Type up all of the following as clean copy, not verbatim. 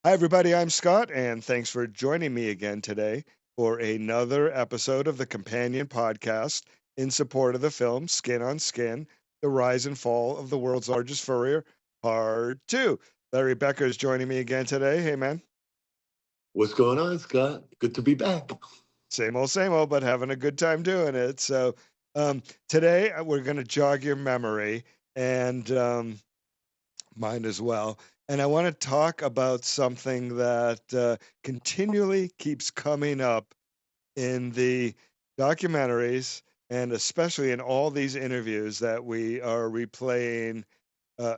Hi, everybody. I'm Scott, and thanks for joining me again today for another episode of the companion podcast in support of the film Skin on Skin, The Rise and Fall of the World's Largest Furrier, Part 2. Larry Becker is joining me again today. Hey, man. What's going on, Scott? Good to be back. Same old, but having a good time doing it. So, today we're going to jog your memory and mine as well. And I want to talk about something that continually keeps coming up in the documentaries and especially in all these interviews that we are replaying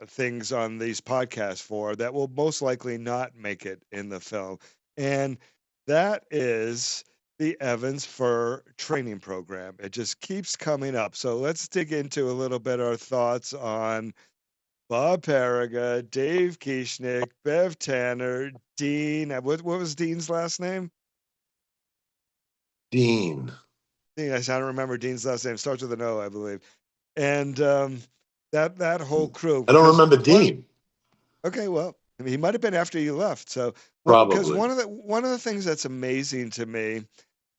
things on these podcasts for that will most likely not make it in the film. And that is the Evans Fur training program. It just keeps coming up. So let's dig into a little bit our thoughts on Bob Paraga, Dave Kieschnick, Bev Tanner, Dean. What was Dean's last name? Dean. Dean. I don't remember Dean's last name. Starts with an O, I believe. And that whole crew. I don't Because remember one. Dean. Okay, well, I mean, he might have been after you left. So, because Probably. one of the things that's amazing to me,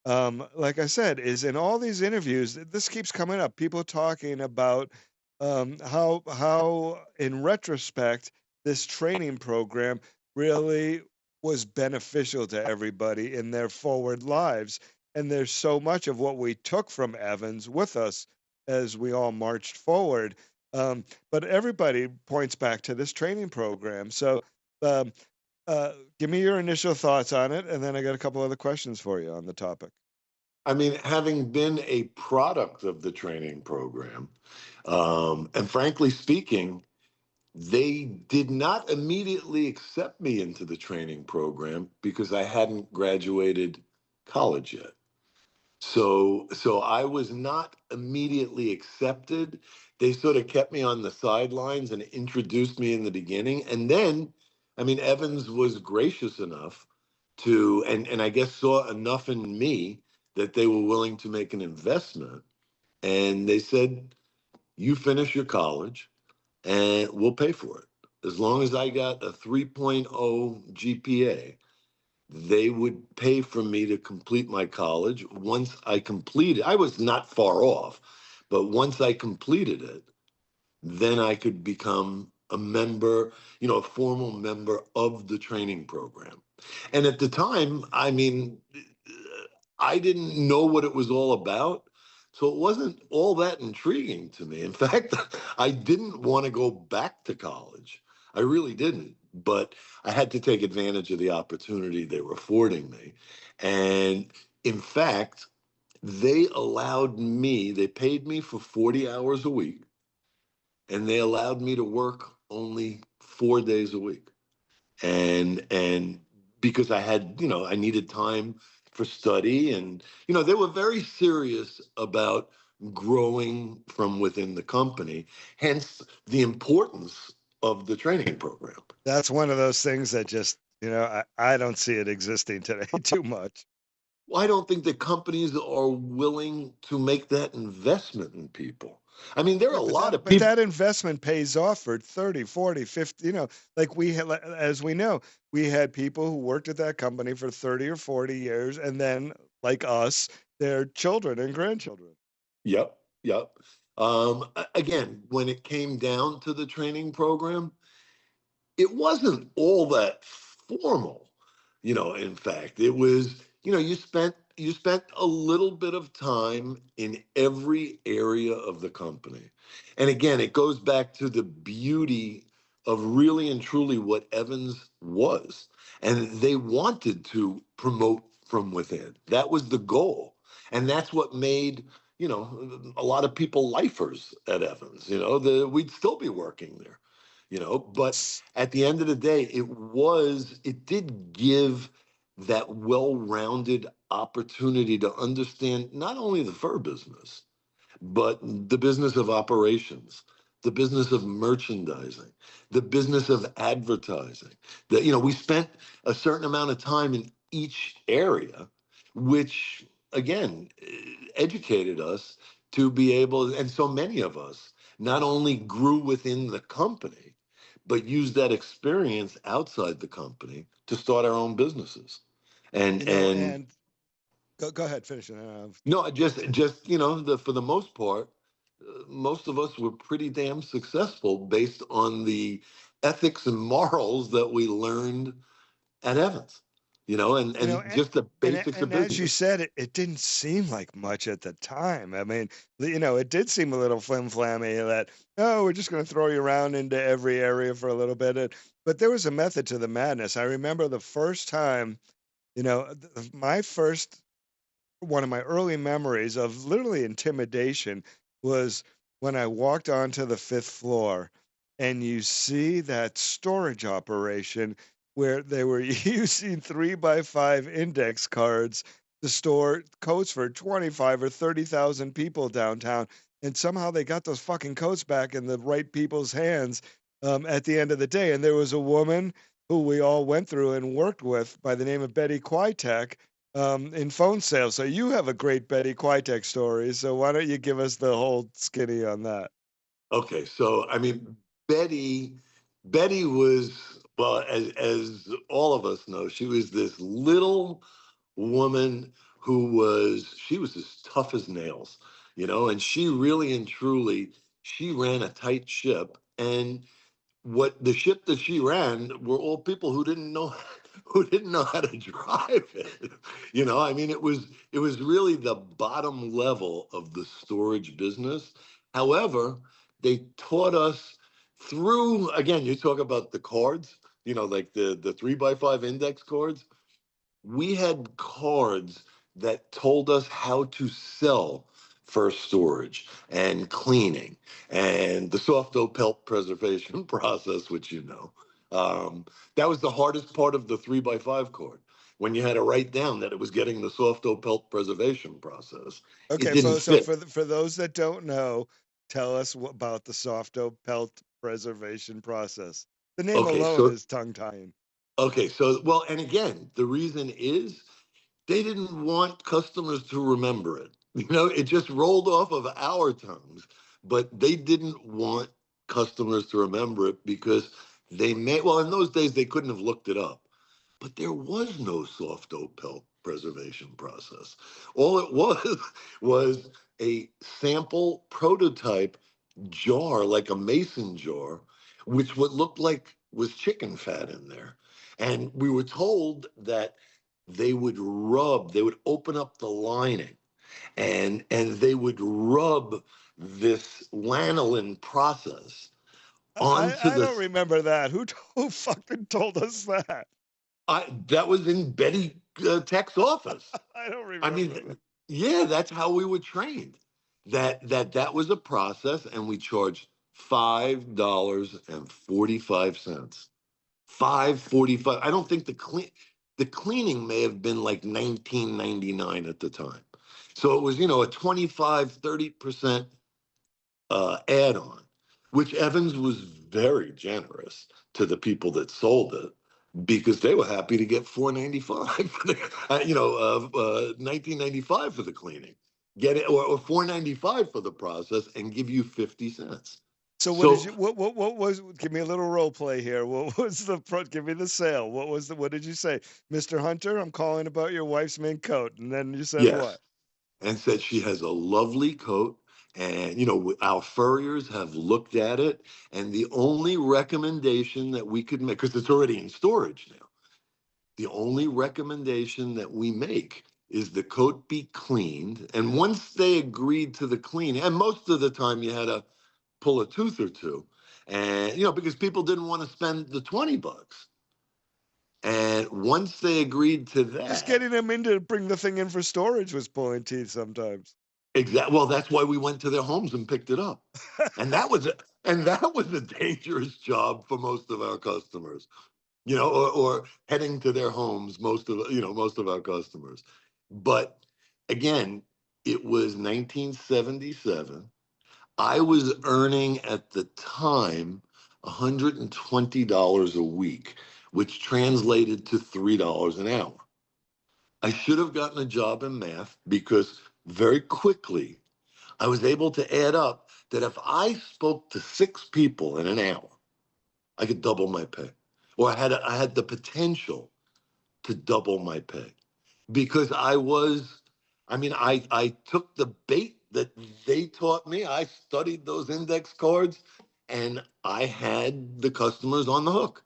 like I said, is in all these interviews, this keeps coming up. People talking about how in retrospect this training program really was beneficial to everybody in their forward lives. And there's so much of what we took from Evans with us as we all marched forward. But everybody points back to this training program. So, um, give me your initial thoughts on it, and then I got a couple other questions for you on the topic. I mean, having been a product of the training program, and frankly speaking, they did not immediately accept me into the training program because I hadn't graduated college yet. So I was not immediately accepted. They sort of kept me on the sidelines and introduced me in the beginning. And then, I mean, Evans was gracious enough to, and I guess saw enough in me that they were willing to make an investment. And they said, you finish your college and we'll pay for it. As long as I got a 3.0 GPA, they would pay for me to complete my college. Once I completed, I was not far off, but once I completed it, then I could become a member, a formal member of the training program. And at the time, I mean, I didn't know what it was all about. So it wasn't all that intriguing to me. In fact, I didn't want to go back to college. I really didn't. But I had to take advantage of the opportunity they were affording me. And in fact, they paid me for 40 hours a week, and they allowed me to work only 4 days a week. And because I had, I needed time for study, and they were very serious about growing from within the company, hence the importance of the training program. That's one of those things that just, I don't see it existing today too much. Well, I don't think that companies are willing to make that investment in people. I mean, there are Yeah, a but lot that of but people. that investment pays off for 30, 40, 50, like we had, as we know, we had people who worked at that company for 30 or 40 years, and then, like us, their children and grandchildren. Yep, yep. Again, when it came down to the training program, it wasn't all that formal. In fact, it was, you spent a little bit of time in every area of the company. And again, it goes back to the beauty of really and truly what Evans was. And they wanted to promote from within. That was the goal. And that's what made, a lot of people lifers at Evans. We'd still be working there. But at the end of the day, it did give that well-rounded opportunity to understand not only the fur business, but the business of operations, the business of merchandising, the business of advertising. We spent a certain amount of time in each area, which again educated us to be able, and so many of us not only grew within the company, but used that experience outside the company to start our own businesses. You And know, and and go ahead, finish it. no, just for the most part, most of us were pretty damn successful based on the ethics and morals that we learned at Evans, You know, and just the basics of and as you business. said, it didn't seem like much at the time. I mean, it did seem a little flim flammy that, oh, we're just going to throw you around into every area for a little bit. But there was a method to the madness. I remember the first time, my first one of my early memories of literally intimidation was when I walked onto the fifth floor and you see that storage operation where they were using 3x5 index cards to store coats for 25 or 30,000 people downtown. And somehow they got those fucking coats back in the right people's hands at the end of the day. And there was a woman who we all went through and worked with by the name of Betty Quitek in phone sales. So you have a great Betty Quitek story. So why don't you give us the whole skinny on that? Okay, so I mean, Betty, Betty was, well, as all of us know, she was this little woman she was as tough as nails, and she really and truly, she ran a tight ship. And what the ship that she ran were all people who didn't know who didn't know how to drive it. I mean, it was really the bottom level of the storage business. However, they taught us through, again, you talk about the cards, like the 3x5 index cards. We had cards that told us how to sell first storage and cleaning and the soft dough pelt preservation process, which um, that was the hardest part of the 3x5 card. When you had to write down that it was getting the soft dough pelt preservation process, it Okay, didn't so fit. for those that don't know, tell us about the softo pelt preservation process. The name Okay, alone so is tongue tying. well, and again, the reason is they didn't want customers to remember it. It just rolled off of our tongues, but they didn't want customers to remember it because well, in those days, they couldn't have looked it up. But there was no soft dough pelt preservation process. All it was was a sample prototype jar, like a mason jar, which what looked like was chicken fat in there. And we were told that they would open up the lining and they would rub this lanolin process onto I don't the remember that. Who fucking told us that? that was in Betty Tech's office. I don't I remember that. mean, yeah, that's how we were trained. That was a process, and we charged $5.45. 5.45. I don't think the cleaning may have been like 19.99 at the time. So it was, a 25-30% add-on, which Evans was very generous to the people that sold it because they were happy to get 4.95 for the, 19.95 for the cleaning, get it or 4.95 for the process, and give you 50 cents. So what did So you what was give me a little role play here. What was give me the sale? What did you say? Mr. Hunter, I'm calling about your wife's mink coat. And then you said yes, what? and said she has a lovely coat. And, our furriers have looked at it. And the only recommendation that we could make, because it's already in storage now, the only recommendation that we make is the coat be cleaned. And once they agreed to the cleaning, and most of the time you had to pull a tooth or two, and, because people didn't want to spend the $20. And once they agreed to Just that, getting them in to bring the thing in for storage was pulling teeth sometimes. well, that's why we went to their homes and picked it up. And that was a dangerous job for most of our customers, or heading to their homes, most of our customers. But again, it was 1977. I was earning at the time $120 a week, which translated to $3 an hour. I should have gotten a job in math because very quickly I was able to add up that if I spoke to 6 people in an hour, I could double my pay. Or I had the potential to double my pay because I took the bait that they taught me. I studied those index cards and I had the customers on the hook.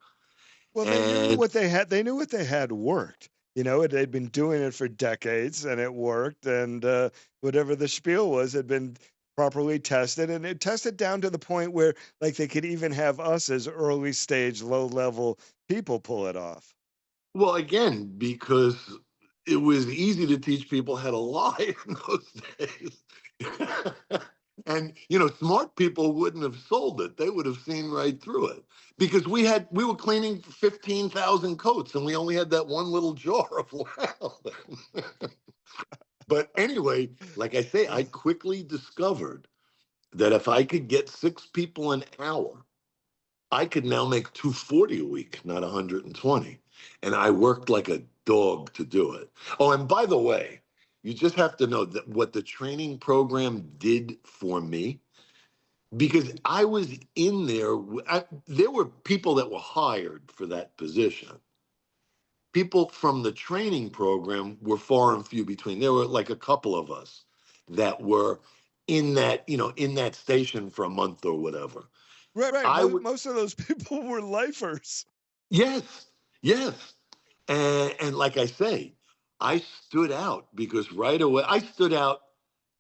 Well, they knew And what they had. They knew what they had worked. You know, they'd been doing it for decades, and it worked. And whatever the spiel was had been properly tested, and it tested down to the point where, like, they could even have us as early stage, low level people pull it off. well, again, because it was easy to teach people how to lie in those days. And smart people wouldn't have sold it. They would have seen right through it. Because we were cleaning 15,000 coats and we only had that one little jar of oil. But anyway, like I say, I quickly discovered that if I could get 6 people an hour, I could now make 240 a week, not 120. And I worked like a dog to do it. Oh, and by the way, you just have to know that what the training program did for me, because I was in there, there were people that were hired for that position. People from the training program were far and few between. There were like a couple of us that were in that station for a month or whatever. Right. I would Most of those people were lifers. Yes, yes. And like I say, I stood out because right away, I stood out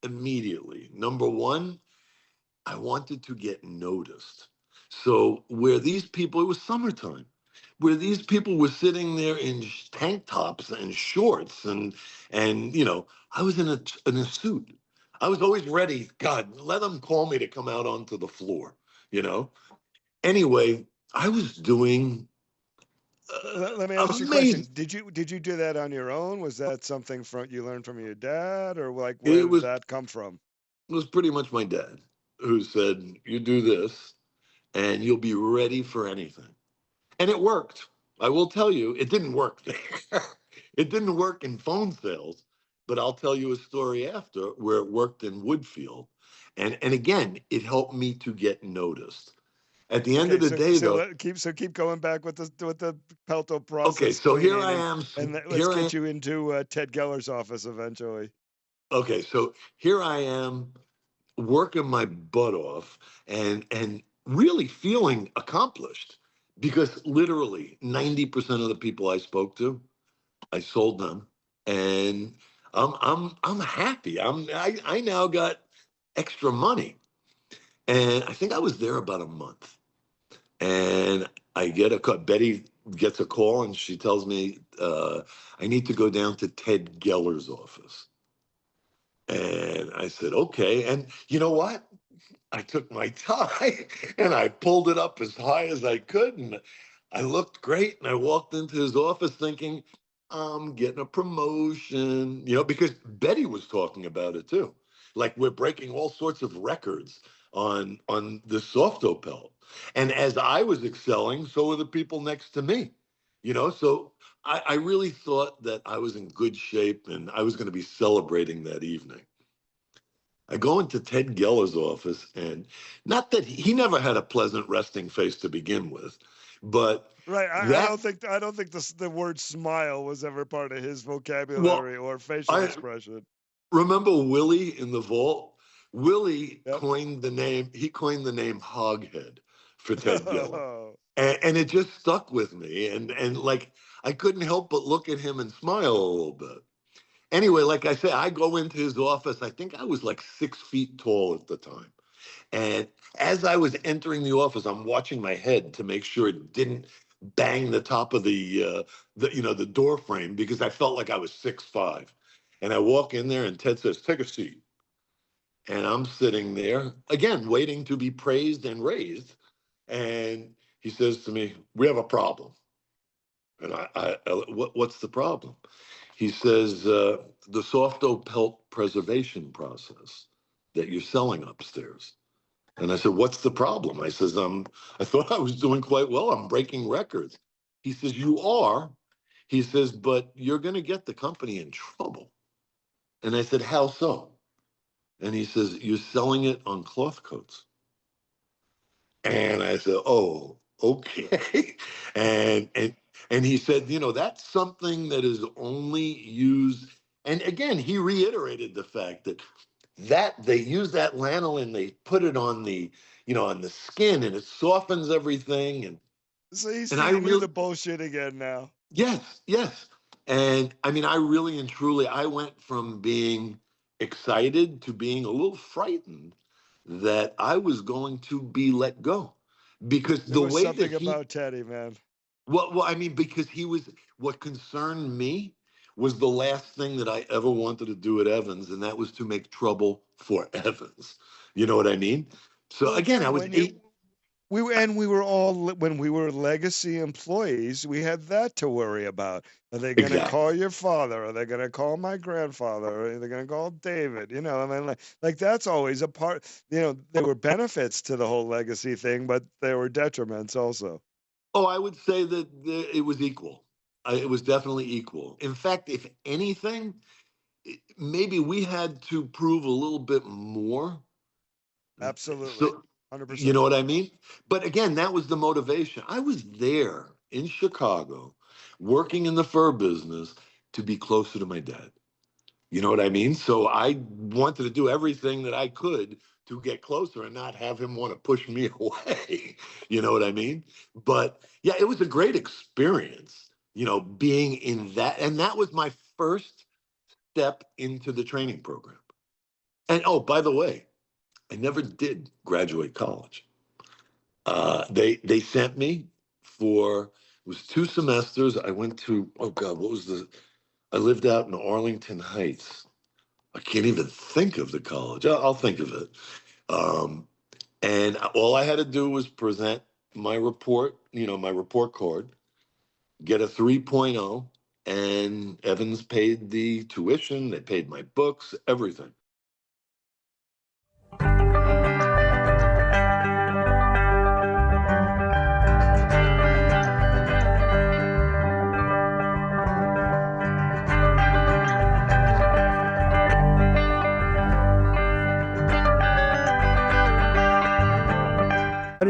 immediately. Number one, I wanted to get noticed. So where these people, it was summertime, where these people were sitting there in tank tops and shorts and I was in a suit. I was always ready. God, let them call me to come out onto the floor, you know. Anyway, I was doing Let me ask you a question. amazing. Did you do that on your own? Was that something from you learned from your dad, or like where It did was that come from? pretty much my dad who said, "You do this, and you'll be ready for anything." And it worked. I will tell you, it didn't work there. It didn't work in phone sales, but I'll tell you a story after where it worked in Woodfield. And again, it helped me to get noticed. At the end Okay, of the day, though, keep going back with the Pelto okay, process so here cleaning I am. and let's Here I get am. you into Ted Geller's office eventually. Okay, so here I am working my butt off and really feeling accomplished because literally 90% of the people I spoke to, I sold them, and I'm happy. I now got extra money, and I think I was there about a month, and I get a call. Betty gets a call, and she tells me I need to go down to Ted Geller's office. And I said, okay. And you know what? I took my tie and I pulled it up as high as I could. And I looked great. And I walked into his office thinking, I'm getting a promotion, because Betty was talking about it too. Like we're breaking all sorts of records on the soft pelt. And as I was excelling, so were the people next to me. So I really thought that I was in good shape and I was going to be celebrating that evening. I go into Ted Geller's office, and not that he never had a pleasant resting face to begin with, but Right. that, I don't think the word smile was ever part of his well, vocabulary or facial I expression. remember Willie in the vault. Willie Yep. he coined the name Hoghead for Ted Geller. And it just stuck with me. And like, I couldn't help but look at him and smile a little bit. Anyway, like I say, I go into his office. I think I was like 6 feet tall at the time. And as I was entering the office, I'm watching my head to make sure it didn't bang the top of the door frame because I felt like I was 6'5". And I walk in there and Ted says, "Take a seat." And I'm sitting there again, waiting to be praised and raised. And he says to me, "We have a problem." And what's the problem? He says, the soft pelt preservation process that you're selling upstairs. And I said, "What's the problem?" I says, I thought I was doing quite well. I'm breaking records. He says, "You are." He says, "But you're going to get the company in trouble." And I said, "How so?" And he says, "You're selling it on cloth coats." And I said, "Oh, okay." and And he said, that's something that is only used. And again, he reiterated the fact that they use that lanolin, they put it on on the skin, and it softens everything. So he's And I feeding you really, the bullshit again now. yes, yes. And I mean, I really and truly, I went from being excited to being a little frightened that I was going to be let go because There the was way that something about Teddy, man. well, I mean, because what concerned me was the last thing that I ever wanted to do at Evans, and that was to make trouble for Evans. You know what I mean? So Well, again, I was when you eight. we were all when we were legacy employees, we had that to worry about. Are they going to call Exactly. your father? Are they going to call my grandfather? Are they going to call David? I mean, like that's always a part. There were benefits to the whole legacy thing, but there were detriments also. Oh, I would say that it was equal. It was definitely equal. In fact, if anything, maybe we had to prove a little bit more. Absolutely, So, one hundred you percent. know what I mean? But again, that was the motivation. I was there in Chicago, working in the fur business to be closer to my dad. You know what I mean? So I wanted to do everything that I could to get closer and not have him want to push me away. You know what I mean? But yeah, it was a great experience, being in that. And that was my first step into the training program. And oh, by the way, I never did graduate college. They sent me for it was 2 semesters. I went to, oh God, what was I lived out in Arlington Heights. I can't even think of the college. I'll think of it. Um, and all I had to do was present my report, my report card, get a 3.0, and Evans paid the tuition, they paid my books, everything.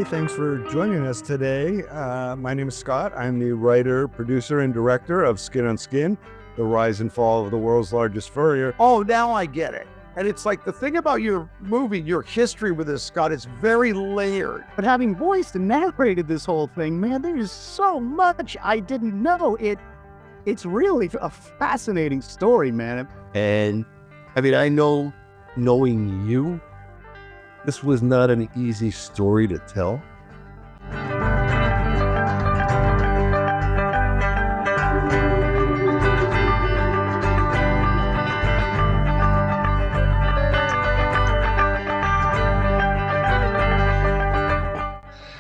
Thanks for joining us today. My name is Scott. I'm the writer, producer, and director of Skin on Skin, the rise and fall of the world's largest furrier. Oh, now I get it. And it's like the thing about your movie, your history with this, Scott, is very layered. But having voiced and narrated this whole thing, man, there is so much I didn't know. It's really a fascinating story, man. And I mean, I know, knowing you, this was not an easy story to tell.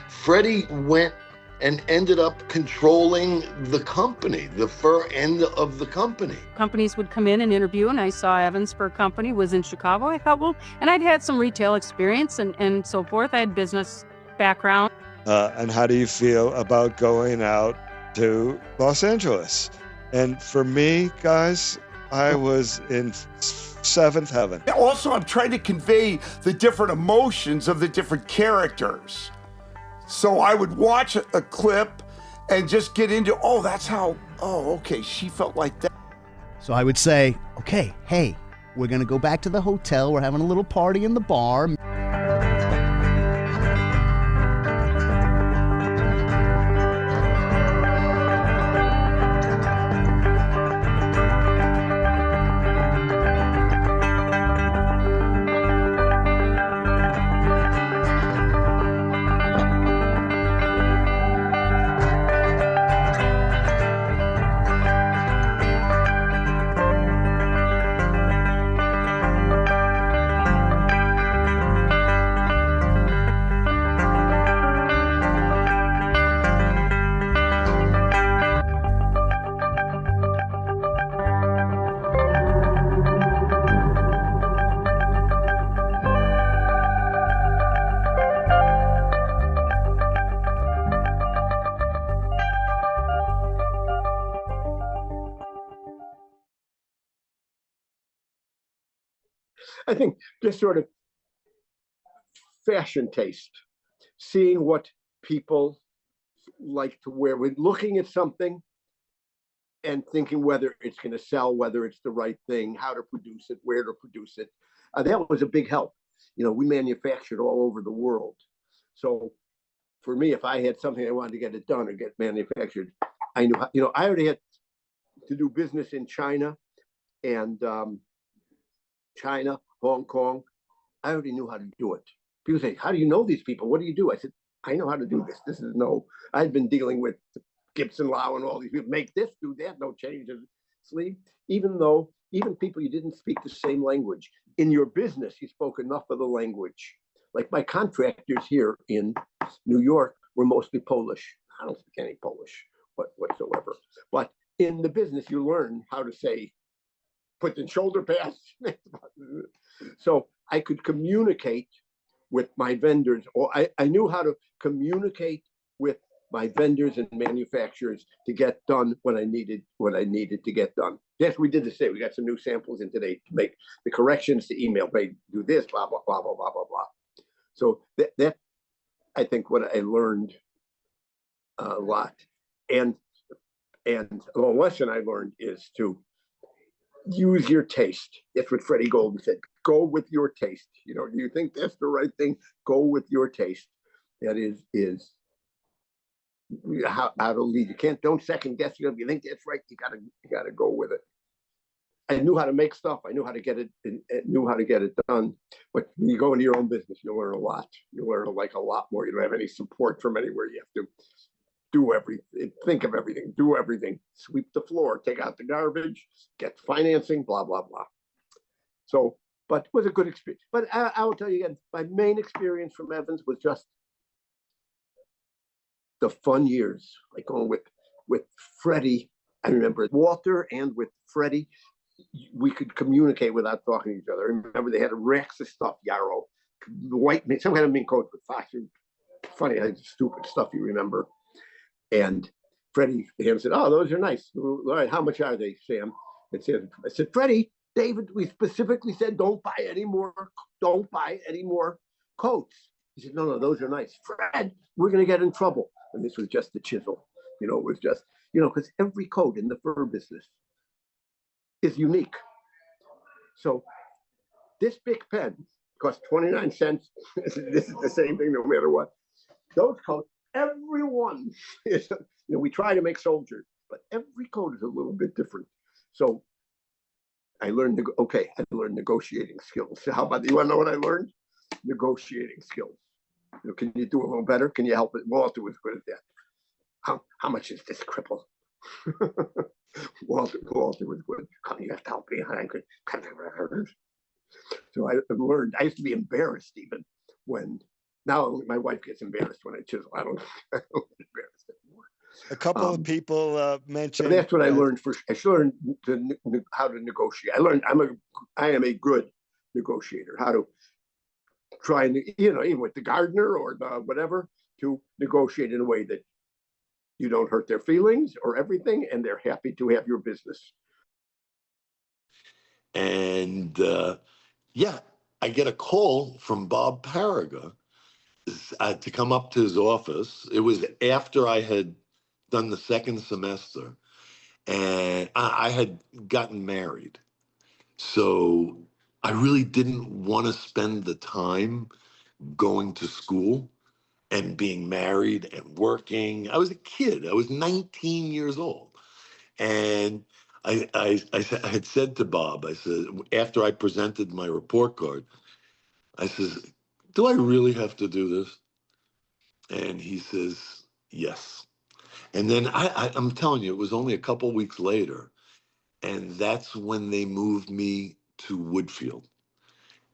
Freddie went and ended up controlling the company, the fur end of the company. Companies would come in and interview, and I saw Evans Fur Company was in Chicago. I thought, well, and I'd had some retail experience and so forth. I had business background. And how do you feel about going out to Los Angeles? And for me, guys, I was in seventh heaven. Also, I'm trying to convey the different emotions of the different characters. So I would watch a clip and just get into, oh, that's how, oh, okay, she felt like that. So I would say, okay, hey, we're going to go back to the hotel. We're having a little party in the bar. I think just sort of fashion taste, seeing what people like to where we're looking at something and thinking whether it's going to sell, whether it's the right thing, how to produce it, where to produce it. That was a big help. We manufactured all over the world. So for me, if I had something I wanted to get it done or get manufactured, I knew, I already had to do business in China and China, Hong Kong. I already knew how to do it. People say, how do you know these people? What do you do? I said, I know how to do this. I'd been dealing with Gibson Lau and all these people, make this, do that, no change of sleeve. Even people you didn't speak the same language. In your business, you spoke enough of the language. Like my contractors here in New York were mostly Polish. I don't speak any Polish whatsoever. But in the business, you learn how to say, put the shoulder pads. So I could communicate with my vendors, or I knew how to communicate with my vendors and manufacturers to get done what I needed to get done. Yes, we did the same. We got some new samples in today to make the corrections to email. Hey, do this, blah, blah, blah, blah, blah, blah, blah. So that I think what I learned a lot. And the lesson I learned is to use your taste. That's what Freddie Golden said. Go with your taste. Do you think that's the right thing? Go with your taste. That is how to lead. Don't second guess. If you think that's right, you gotta go with it. I knew how to make stuff. I knew how to get it. Knew how to get it done. But when you go into your own business, you learn a lot. You learn a lot more. You don't have any support from anywhere. You have to do everything, think of everything, do everything, sweep the floor, take out the garbage, get financing, blah, blah, blah. So, but it was a good experience. But I will tell you again, my main experience from Evans was just the fun years, like going with Freddie. I remember Walter and with Freddie, we could communicate without talking to each other. I remember they had racks of stuff, Yarrow, white, some kind of mink coats with Fox. Funny, stupid stuff you remember. And Freddie said, "Oh, those are nice. All right, how much are they, Sam?" I said, "Freddie, David, we specifically said don't buy any more coats." He said, "No, those are nice. Fred, we're going to get in trouble." And this was just the chisel. It was just, because every coat in the fur business is unique. So this big pen cost 29 cents. This is the same thing no matter what. Those coats, everyone is, we try to make soldiers, but every coat is a little bit different. So I learned negotiating skills. So how about, you want to know what I learned? Negotiating skills. Can you do a little better? Can you help it? Walter was good at that. How much is this cripple? Walter was good. Come, you have to help me. So I learned. I used to be embarrassed even when. Now my wife gets embarrassed when I chisel. I don't get embarrassed anymore. A couple of people mentioned. So that's what I learned. I learned how to negotiate. I learned I am a good negotiator. How to try and even with the gardener or the whatever, to negotiate in a way that you don't hurt their feelings or everything, and they're happy to have your business. And I get a call from Bob Paraga to come up to his office. It was after I had done the second semester, and I had gotten married. So I really didn't want to spend the time going to school and being married and working. I was a kid. I was 19 years old. And I had said to Bob, I said, after I presented my report card, I says, "Do I really have to do this?" And he says, "Yes." And then I'm telling you, it was only a couple weeks later. And that's when they moved me to Woodfield.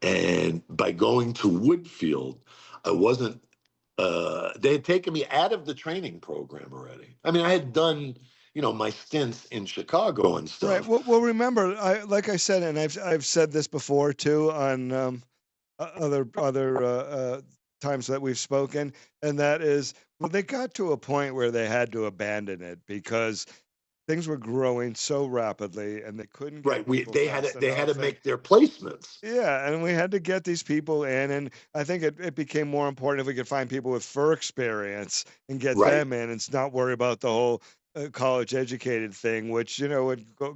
And by going to Woodfield, I wasn't, they had taken me out of the training program already. I mean, I had done, my stints in Chicago and stuff. Right. Well, remember, like I said, and I've said this before too on other times that we've spoken, and that is, well, they got to a point where they had to abandon it because things were growing so rapidly, and they couldn't get Right. people They had fast to, they had to enough. And make their placements. yeah, and we had to get these people in, and I think it became more important if we could find people with fur experience and get Right. them in, and not worry about the whole college educated thing, which,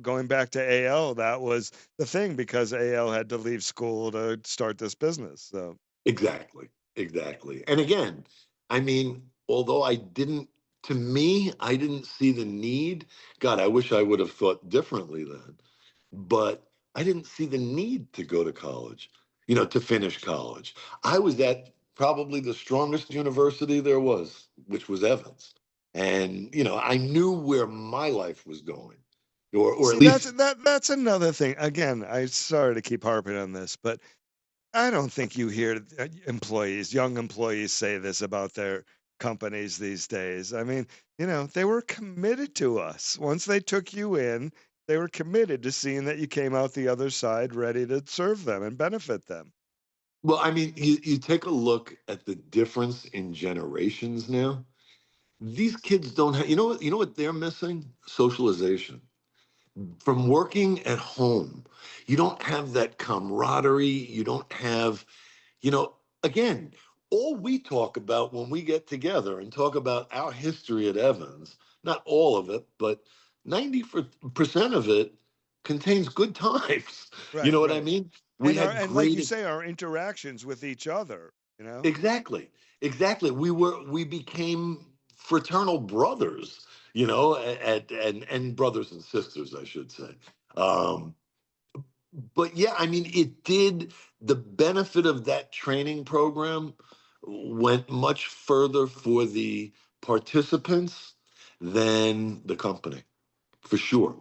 going back to AL, that was the thing, because AL had to leave school to start this business. So Exactly. Exactly. And again, I mean, although to me, I didn't see the need. God, I wish I would have thought differently then. But I didn't see the need to go to college, to finish college. I was at probably the strongest university there was, which was Evans. And, I knew where my life was going, or at see, that's least, that's another thing. Again, I sorry to keep harping on this, but I don't think you hear young employees say this about their companies these days. I mean, they were committed to us. Once they took you in, they were committed to seeing that you came out the other side ready to serve them and benefit them. well, I mean, you take a look at the difference in generations now. These kids don't have, what they're missing? Socialization. From working at home, you don't have that camaraderie. You don't have, you know, again, all we talk about when we get together and talk about our history at Evans, not all of it, but 90% of it contains good times. You Right, know what I right. mean? We And had like you great, say, our interactions with each other, you know? exactly, exactly. We became fraternal brothers, and brothers and sisters, I should say. Um, but yeah, I mean, the benefit of that training program went much further for the participants than the company, for sure,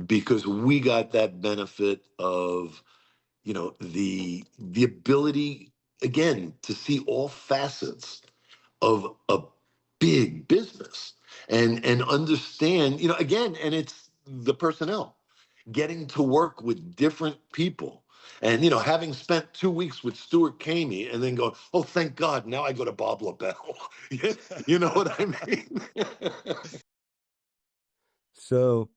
because we got that benefit of, the ability, again, to see all facets of a big business, and understand, again, and it's the personnel getting to work with different people, and having spent 2 weeks with Stuart Caney and then going, oh, thank God, now I go to Bob LaBelle. You know what I mean? So,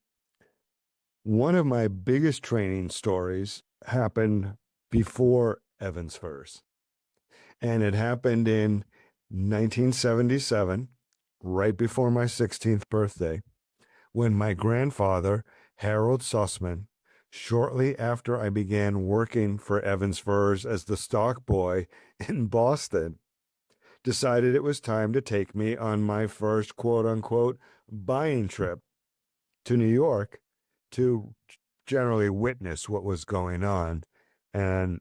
one of my biggest training stories happened before Evans Furs, and it happened in 1977, right before my 16th birthday, when my grandfather, Harold Sussman, shortly after I began working for Evans Furs as the stock boy in Boston, decided it was time to take me on my first quote unquote buying trip to New York to generally witness what was going on. And,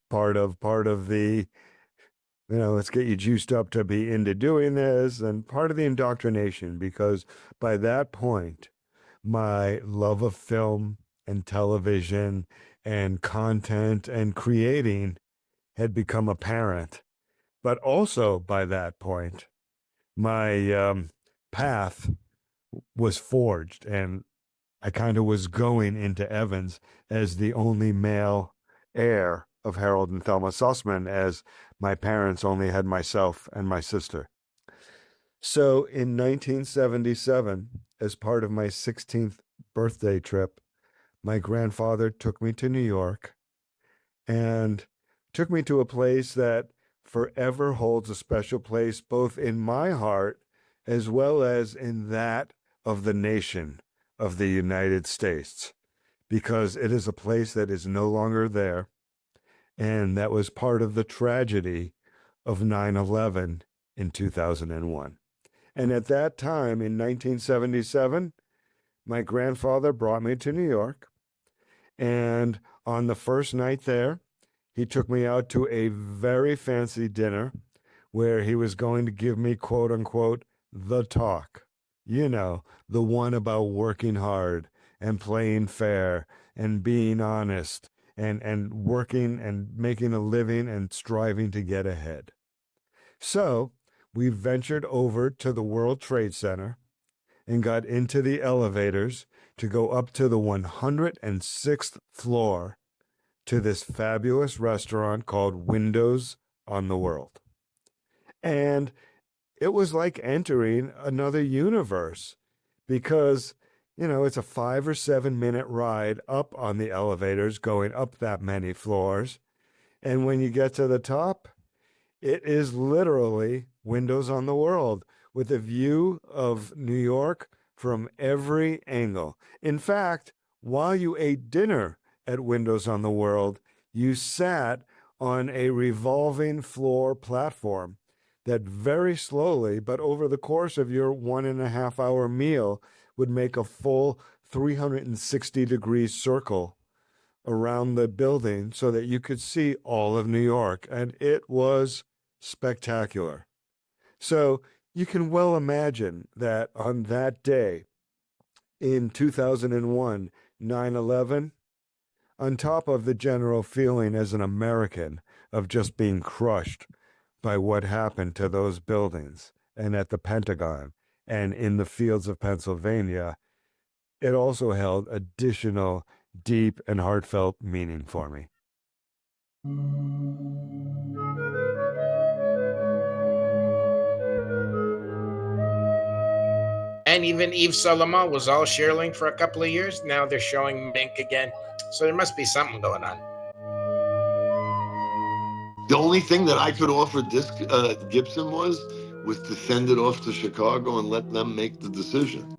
part of the, let's get you juiced up to be into doing this, and part of the indoctrination, because by that point, my love of film and television and content and creating had become apparent. But also by that point, my path was forged, and I kind of was going into Evans as the only male heir of Harold and Thelma Sussman, as my parents only had myself and my sister. So in 1977, as part of my 16th birthday trip, my grandfather took me to New York and took me to a place that forever holds a special place both in my heart as well as in that of the nation of the United States, because it is a place that is no longer there, and that was part of the tragedy of 9/11 in 2001. And at that time in 1977, my grandfather brought me to New York, and on the first night there, he took me out to a very fancy dinner where he was going to give me, quote unquote, the talk. The one about working hard and playing fair and being honest and working and making a living and striving to get ahead. So we ventured over to the World Trade Center and got into the elevators to go up to the 106th floor to this fabulous restaurant called Windows on the World. And it was like entering another universe, because You know, it's a 5 or 7 minute ride up on the elevators going up that many floors. And when you get to the top, it is literally windows on the world with a view of New York from every angle. In fact, while you ate dinner at Windows on the World, you sat on a revolving floor platform that very slowly, but over the course of your 1.5 hour meal, would make a full 360-degree circle around the building so that you could see all of New York. And it was spectacular. So you can well imagine that on that day in 2001, 9/11, on top of the general feeling as an American of just being crushed by what happened to those buildings and at the Pentagon and in the fields of Pennsylvania, it also held additional deep and heartfelt meaning for me. And even Yves Saint Laurent was all shearling for a couple of years. Now they're showing mink again. So there must be something going on. The only thing that I could offer Gibson was to send it off to Chicago and let them make the decision.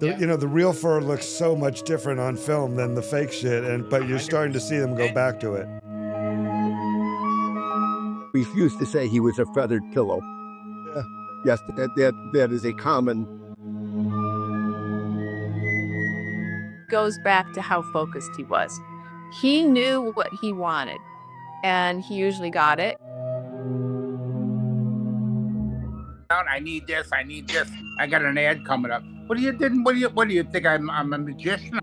You know, the real fur looks so much different on film than the fake shit, but you're starting to see them go back to it. We used to say he was a feathered pillow. Yeah. Yes, that is a common. Goes back to how focused he was. He knew what he wanted, and he usually got it. I need this. I need this. I got an ad coming up. What do you think? I'm a magician?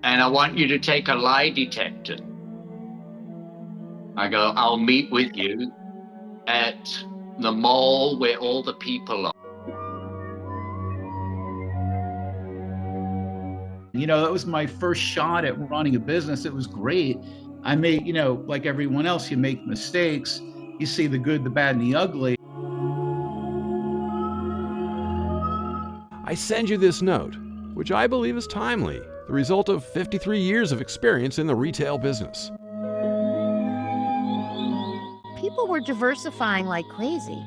And I want you to take a lie detector. I go, I'll meet with you at the mall where all the people are. You know, that was my first shot at running a business. It was great. I made, you know, like everyone else, you make mistakes. You see the good, the bad, and the ugly. I send you this note, which I believe is timely, the result of 53 years of experience in the retail business. People were diversifying like crazy.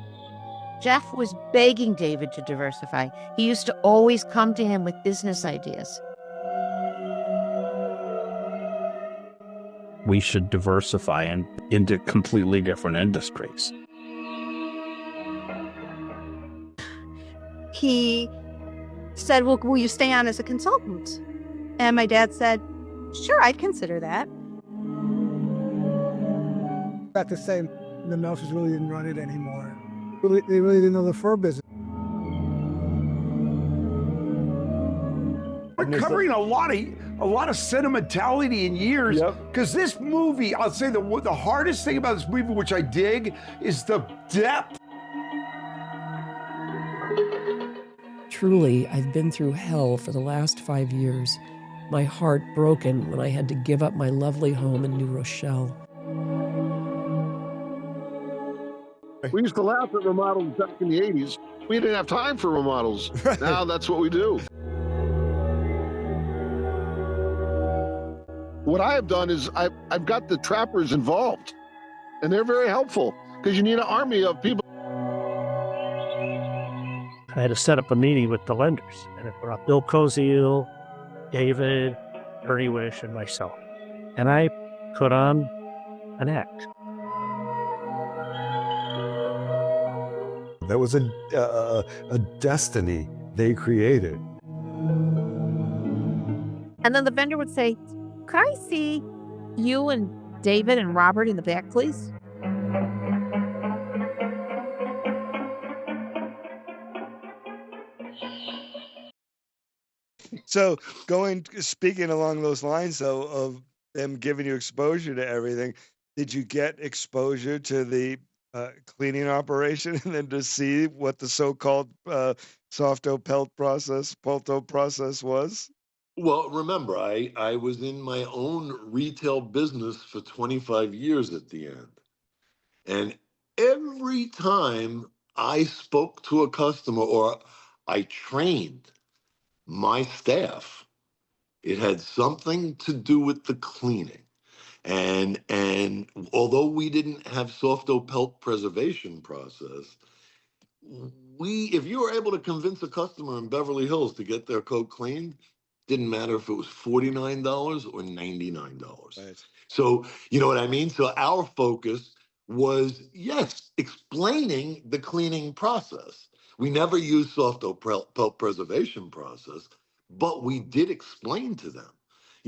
Jeff was begging David to diversify. He used to always come to him with business ideas. We should diversify into completely different industries. He said, well, will you stay on as a consultant? And my dad said, sure, I'd consider that. About the same, the Melfs really didn't run it anymore. They really didn't know the fur business. We're covering a lot of sentimentality in years, because this movie, I'll say the hardest thing about this movie, which I dig, is the depth. Truly, I've been through hell for the last 5 years. My heart broken when I had to give up my lovely home in New Rochelle. We used to laugh at remodels back in the 80s. We didn't have time for remodels. Now that's what we do. What I have done is I've got the trappers involved, and they're very helpful because you need an army of people. I had to set up a meeting with the lenders, and it brought Bill Koziel, David, Ernie Wish, and myself. And I put on an act. That was a destiny they created. And then the vendor would say, could I see you and David and Robert in the back, please? So speaking along those lines, though, of them giving you exposure to everything, did you get exposure to the cleaning operation and then to see what the so-called softo polto process was? Well, remember, I was in my own retail business for 25 years at the end. And every time I spoke to a customer or I trained my staff, it had something to do with the cleaning. And although we didn't have soft-o-pelt preservation process, if you were able to convince a customer in Beverly Hills to get their coat cleaned, didn't matter if it was $49 or $99. Right. So, you know what I mean? So our focus was, yes, explaining the cleaning process. We never used soft-o-pelt preservation process, but we did explain to them,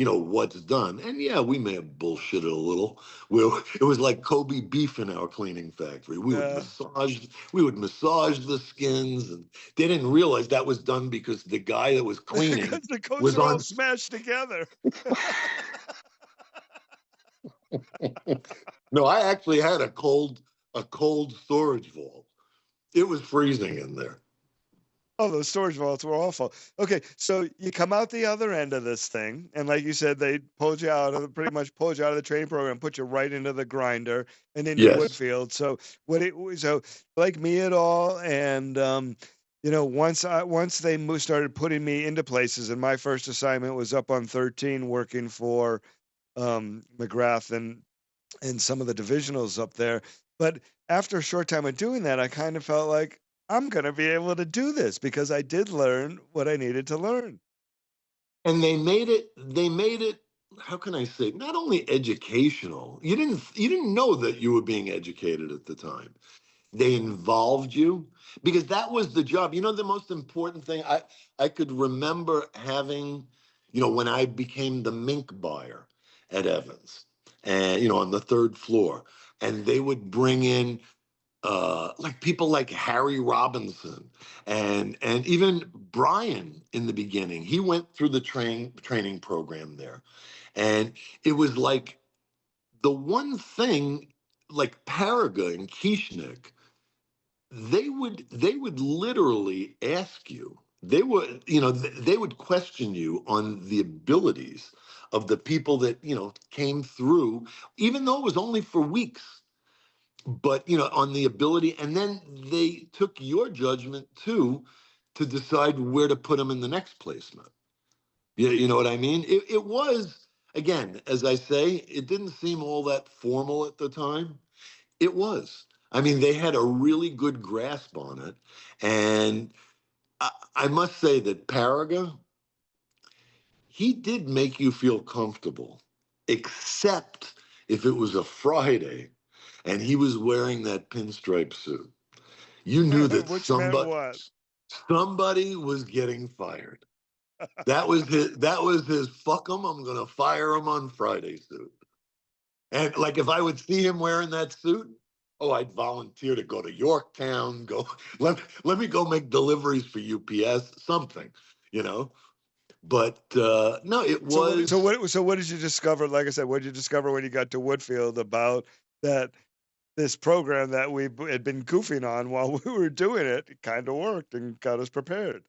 what's done. And yeah, we may have bullshitted a little. It was like Kobe beef in our cleaning factory. We would massage the skins, and they didn't realize that was done because the guy that was cleaning Because the coats was are all on. smashed together. No, I actually had a cold storage vault. It was freezing in there. Oh, those storage vaults were awful. Okay, so you come out the other end of this thing, and like you said, they pretty much pulled you out of the training program, put you right into the grinder and into Yes. Woodfield. So like me at all, and once they started putting me into places, and my first assignment was up on 13, working for McGrath and some of the divisionals up there. But after a short time of doing that, I kind of felt like I'm going to be able to do this because I did learn what I needed to learn. And they made it, how can I say, not only educational. You didn't know that you were being educated at the time. They involved you because that was the job. The most important thing I could remember having, when I became the mink buyer at Evans and, on the third floor, and they would bring in like people like Harry Robinson and even Brian in the beginning. He went through the training program there. And it was like the one thing, like Paraga and Kishnik, they would literally ask you, they would question you on the abilities of the people that came through, even though it was only for weeks, but on the ability. And then they took your judgment too to decide where to put them in the next placement. You know what I mean? It was, again, as I say, it didn't seem all that formal at the time. It was. I mean, they had a really good grasp on it. And I must say that Paraga, he did make you feel comfortable, except if it was a Friday and he was wearing that pinstripe suit. You knew that Which meant what? somebody was getting fired. That was his fuck 'em, I'm gonna fire him on Friday suit. And like if I would see him wearing that suit, I'd volunteer to go to Yorktown, let me go make deliveries for UPS, something, But no, it was. So what did you discover? Like I said, what did you discover when you got to Woodfield about this program that we had been goofing on while we were doing it? It kind of worked and got us prepared.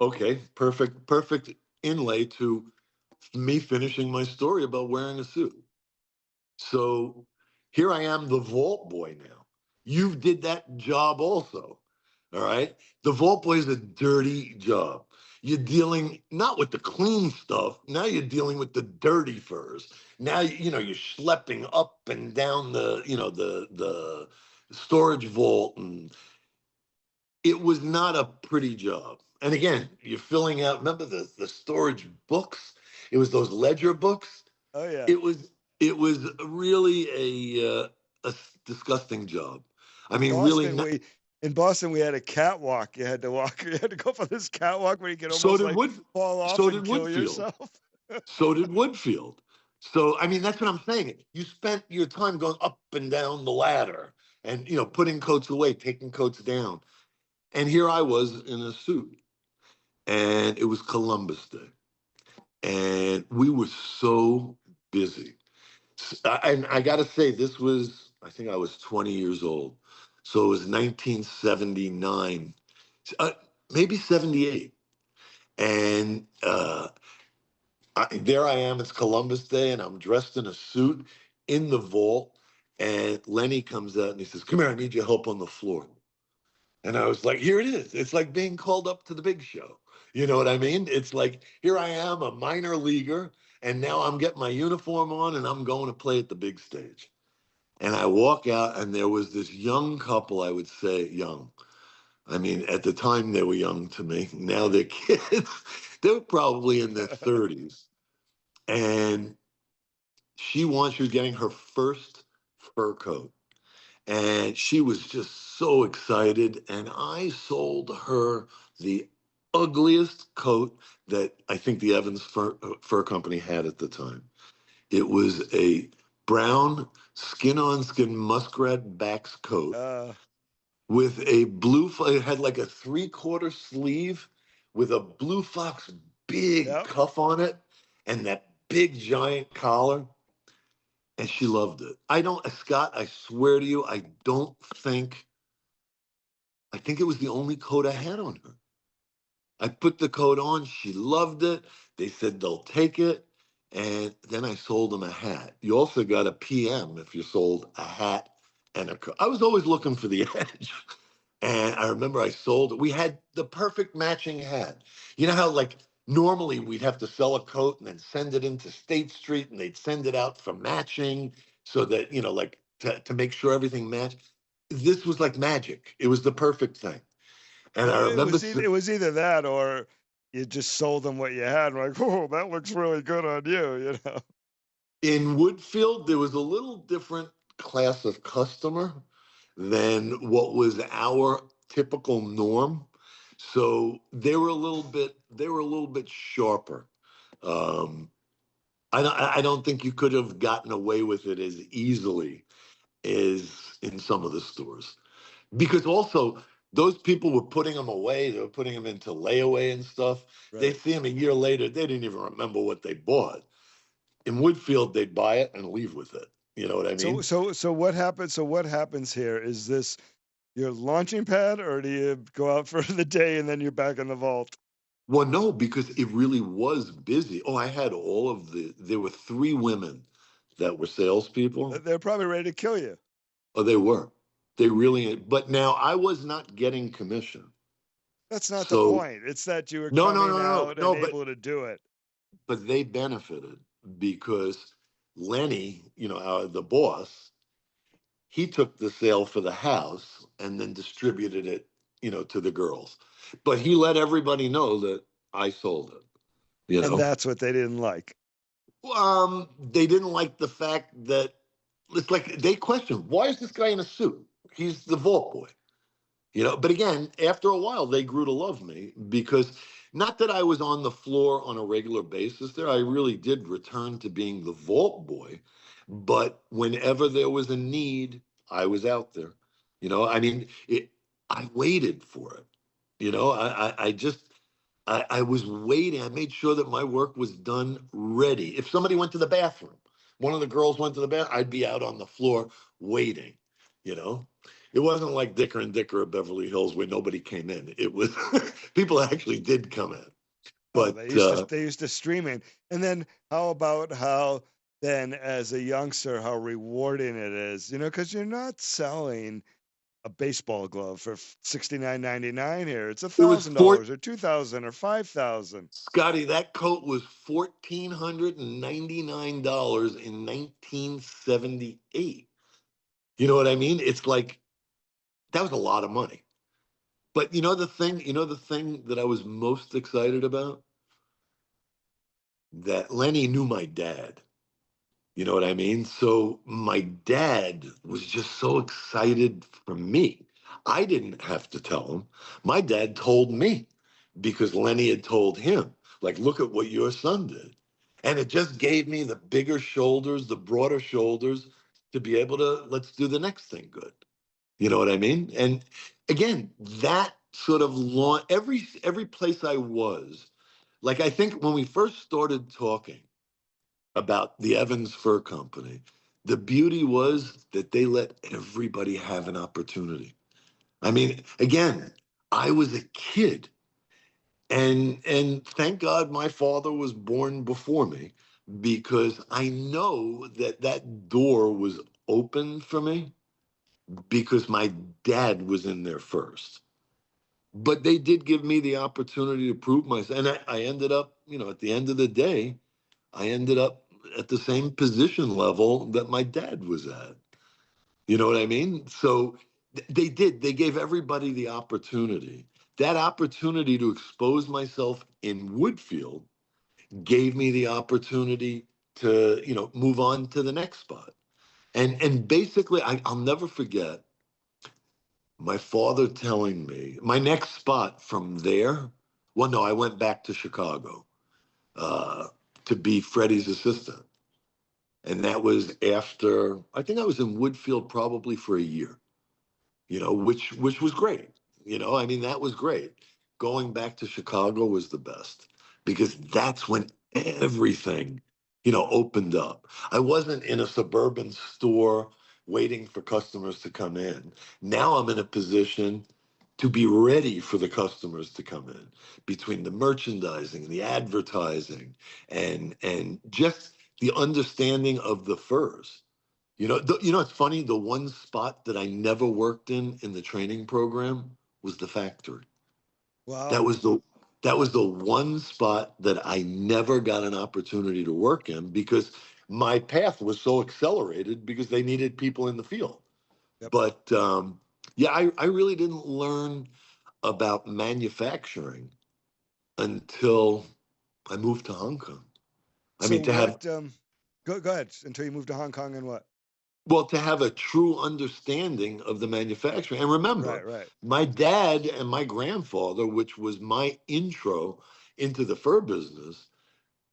Okay, perfect inlay to me finishing my story about wearing a suit. So here I am, the vault boy now. You did that job also. All right. The vault boy is a dirty job. You're dealing not with the clean stuff. Now you're dealing with the dirty furs. Now you're schlepping up and down the storage vault, and it was not a pretty job. And again, you're filling out. Remember the storage books? It was those ledger books. Oh yeah. It was really a disgusting job. I mean, in Boston, we had a catwalk. You had to walk. You had to go for this catwalk where you could almost fall off and kill yourself. So did Woodfield. So, I mean, that's what I'm saying. You spent your time going up and down the ladder and, putting coats away, taking coats down. And here I was in a suit. And it was Columbus Day. And we were so busy. And I got to say, I think I was 20 years old. So it was 1979, maybe 78. And there I am, it's Columbus Day, and I'm dressed in a suit in the vault. And Lenny comes out and he says, "Come here, I need your help on the floor." And I was like, here it is. It's like being called up to the big show. You know what I mean? It's like, here I am, a minor leaguer, and now I'm getting my uniform on and I'm going to play at the big stage. And I walk out, and there was this young couple, I would say young. I mean, at the time they were young to me. Now they're kids. They were probably in their 30s. And she was getting her first fur coat. And she was just so excited. And I sold her the ugliest coat that I think the Evans Fur Company had at the time. It was a brown skin-on-skin muskrat backs coat with a blue, it had like a 3/4 sleeve with a Blue Fox big cuff on it and that big giant collar. And she loved it. Scott, I swear to you, I think it was the only coat I had on her. I put the coat on. She loved it. They said they'll take it. And then I sold them a hat. You also got a PM if you sold a hat and a coat. I was always looking for the edge. And I remember we had the perfect matching hat. You know how like normally we'd have to sell a coat and then send it into State Street and they'd send it out for matching so that, like to make sure everything matched. This was like magic. It was the perfect thing. And I remember it was either that or you just sold them what you had. And like, oh, that looks really good on you, In Woodfield, there was a little different class of customer than what was our typical norm. So they were a little bit sharper. I don't think you could have gotten away with it as easily as in some of the stores. Because also those people were putting them away, they were putting them into layaway and stuff. Right. They see them a year later, they didn't even remember what they bought. In Woodfield, they'd buy it and leave with it. You know what I mean? So what happens? So what happens here? Is this your launching pad, or do you go out for the day and then you're back in the vault? Well, no, because it really was busy. Oh, I had there were 3 women that were salespeople. They're probably ready to kill you. Oh, they were. They really, but now I was not getting commission. That's not the point. It's that you were out and able to do it. But they benefited because Lenny, the boss, he took the sale for the house and then distributed it, to the girls. But he let everybody know that I sold it. And that's what they didn't like. They didn't like the fact that it's like they questioned, why is this guy in a suit? He's the vault boy. But again, after a while, they grew to love me because not that I was on the floor on a regular basis there. I really did return to being the vault boy. But whenever there was a need, I was out there. I waited for it. I was waiting. I made sure that my work was done ready. If somebody went to the bathroom, one of the girls went to the bathroom, I'd be out on the floor waiting, It wasn't like Dicker and Dicker of Beverly Hills where nobody came in. It was people actually did come in. But they used to stream in. And then how then as a youngster, how rewarding it is, because you're not selling a baseball glove for $69.99 here. It's $1,000 or $2,000 or $5,000. Scotty, that coat was $1,499 in 1978. You know what I mean? It's like that was a lot of money. But the thing that I was most excited about? That Lenny knew my dad. You know what I mean? So my dad was just so excited for me. I didn't have to tell him. My dad told me because Lenny had told him, like, look at what your son did. And it just gave me the bigger shoulders, the broader shoulders to be able to, let's do the next thing good. You know what I mean? And again, that sort of every place I was, like I think when we first started talking about the Evans Fur Company, the beauty was that they let everybody have an opportunity. I mean, again, I was a kid and thank God my father was born before me, because I know that that door was open for me because my dad was in there first. But they did give me the opportunity to prove myself. And I ended up, at the end of the day, I ended up at the same position level that my dad was at. You know what I mean? So they did. They gave everybody the opportunity. That opportunity to expose myself in Woodfield gave me the opportunity to, move on to the next spot. And basically, I'll never forget my father telling me my next spot from there. Well, no, I went back to Chicago to be Freddie's assistant. And that was after, I think I was in Woodfield probably for a year, which was great. I mean, that was great. Going back to Chicago was the best because that's when everything, opened up. I wasn't in a suburban store waiting for customers to come in. Now I'm in a position to be ready for the customers to come in between the merchandising, the advertising, and just the understanding of the furs. It's funny. The one spot that I never worked in the training program was the factory. Wow. That was the one spot that I never got an opportunity to work in because my path was so accelerated because they needed people in the field. Yep. But yeah, I really didn't learn about manufacturing until I moved to Hong Kong. I mean, to have go ahead until you moved to Hong Kong and what? Well, to have a true understanding of the manufacturing. And remember, Right. my dad and my grandfather, which was my intro into the fur business,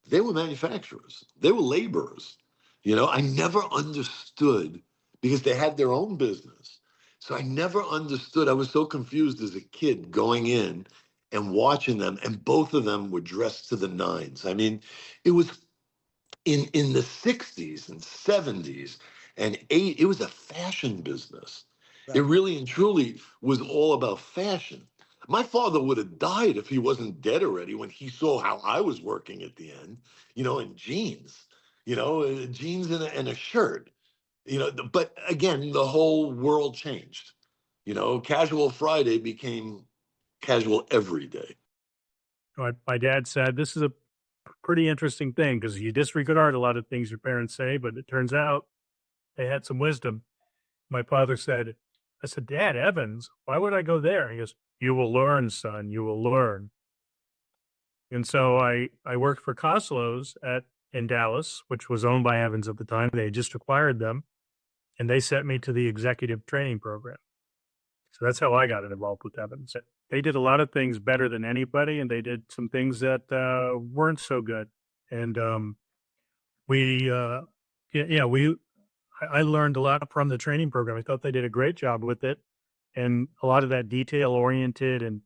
they were manufacturers. They were laborers. I never understood because they had their own business. So I never understood. I was so confused as a kid going in and watching them, and both of them were dressed to the nines. I mean, it was in the 60s and 70s and 80s, it was a fashion business. Right. It really and truly was all about fashion. My father would have died if he wasn't dead already when he saw how I was working at the end, in jeans, jeans and a shirt, but again, the whole world changed. Casual Friday became casual every day. My dad said, this is a pretty interesting thing because you disregard a lot of things your parents say, but it turns out they had some wisdom. My father said, I said, Dad, Evans, why would I go there? He goes, you will learn, son, you will learn. And so I worked for Coslo's in Dallas, which was owned by Evans at the time. They had just acquired them, and they sent me to the executive training program. So that's how I got involved with Evans. They did a lot of things better than anybody, and they did some things that weren't so good. And I learned a lot from the training program. I thought they did a great job with it, and a lot of that detail-oriented and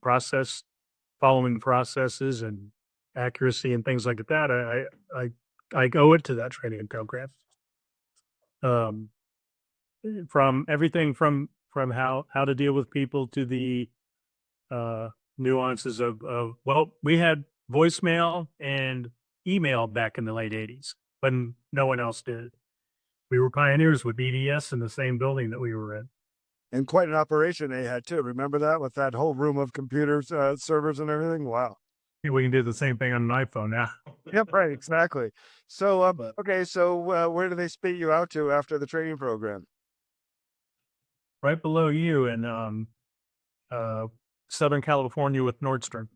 following processes and accuracy and things like that. I owe it to that training program. From everything from how to deal with people to the nuances of well, we had voicemail and email back in the late 80s when no one else did. We were pioneers with BDS in the same building that we were in. And quite an operation they had too. Remember that with that whole room of computers, servers and everything? Wow. We can do the same thing on an iPhone now. Yep, right, exactly. So, okay, so where do they spit you out to after the training program? Right below you in Southern California with Nordstrom.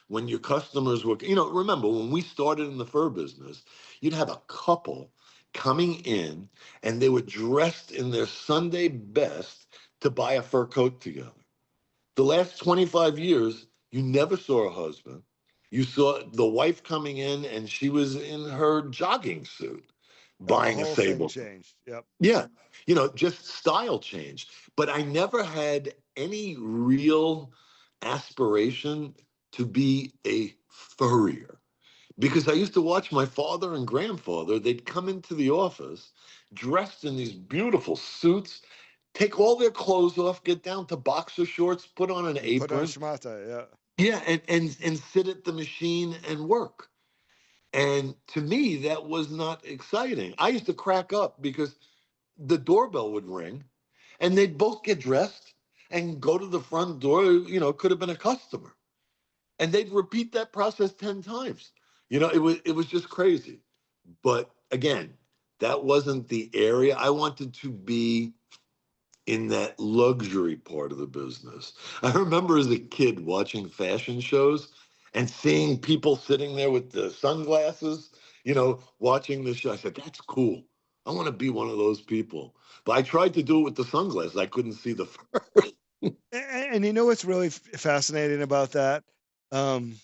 When your customers were, remember when we started in the fur business, you'd have a couple coming in and they were dressed in their Sunday best to buy a fur coat together. The last 25 years, you never saw a husband. You saw the wife coming in and she was in her jogging suit buying a sable. Thing changed. Yep. Yeah. Just style changed. But I never had any real aspiration to be a furrier because I used to watch my father and grandfather. They'd come into the office dressed in these beautiful suits, take all their clothes off, get down to boxer shorts, put on an apron. Put on schmata, yeah. Yeah, and sit at the machine and work. And to me, that was not exciting. I used to crack up because the doorbell would ring and they'd both get dressed and go to the front door. You know, it could have been a customer. And they'd repeat that process 10 times. You know, it was just crazy. But again, that wasn't the area. I wanted to be in that luxury part of the business. I remember as a kid watching fashion shows and seeing people sitting there with the sunglasses, you know, watching the show. I said, that's cool. I want to be one of those people. But I tried to do it with the sunglasses. I couldn't see the fur. And you know what's really fascinating about that? Um,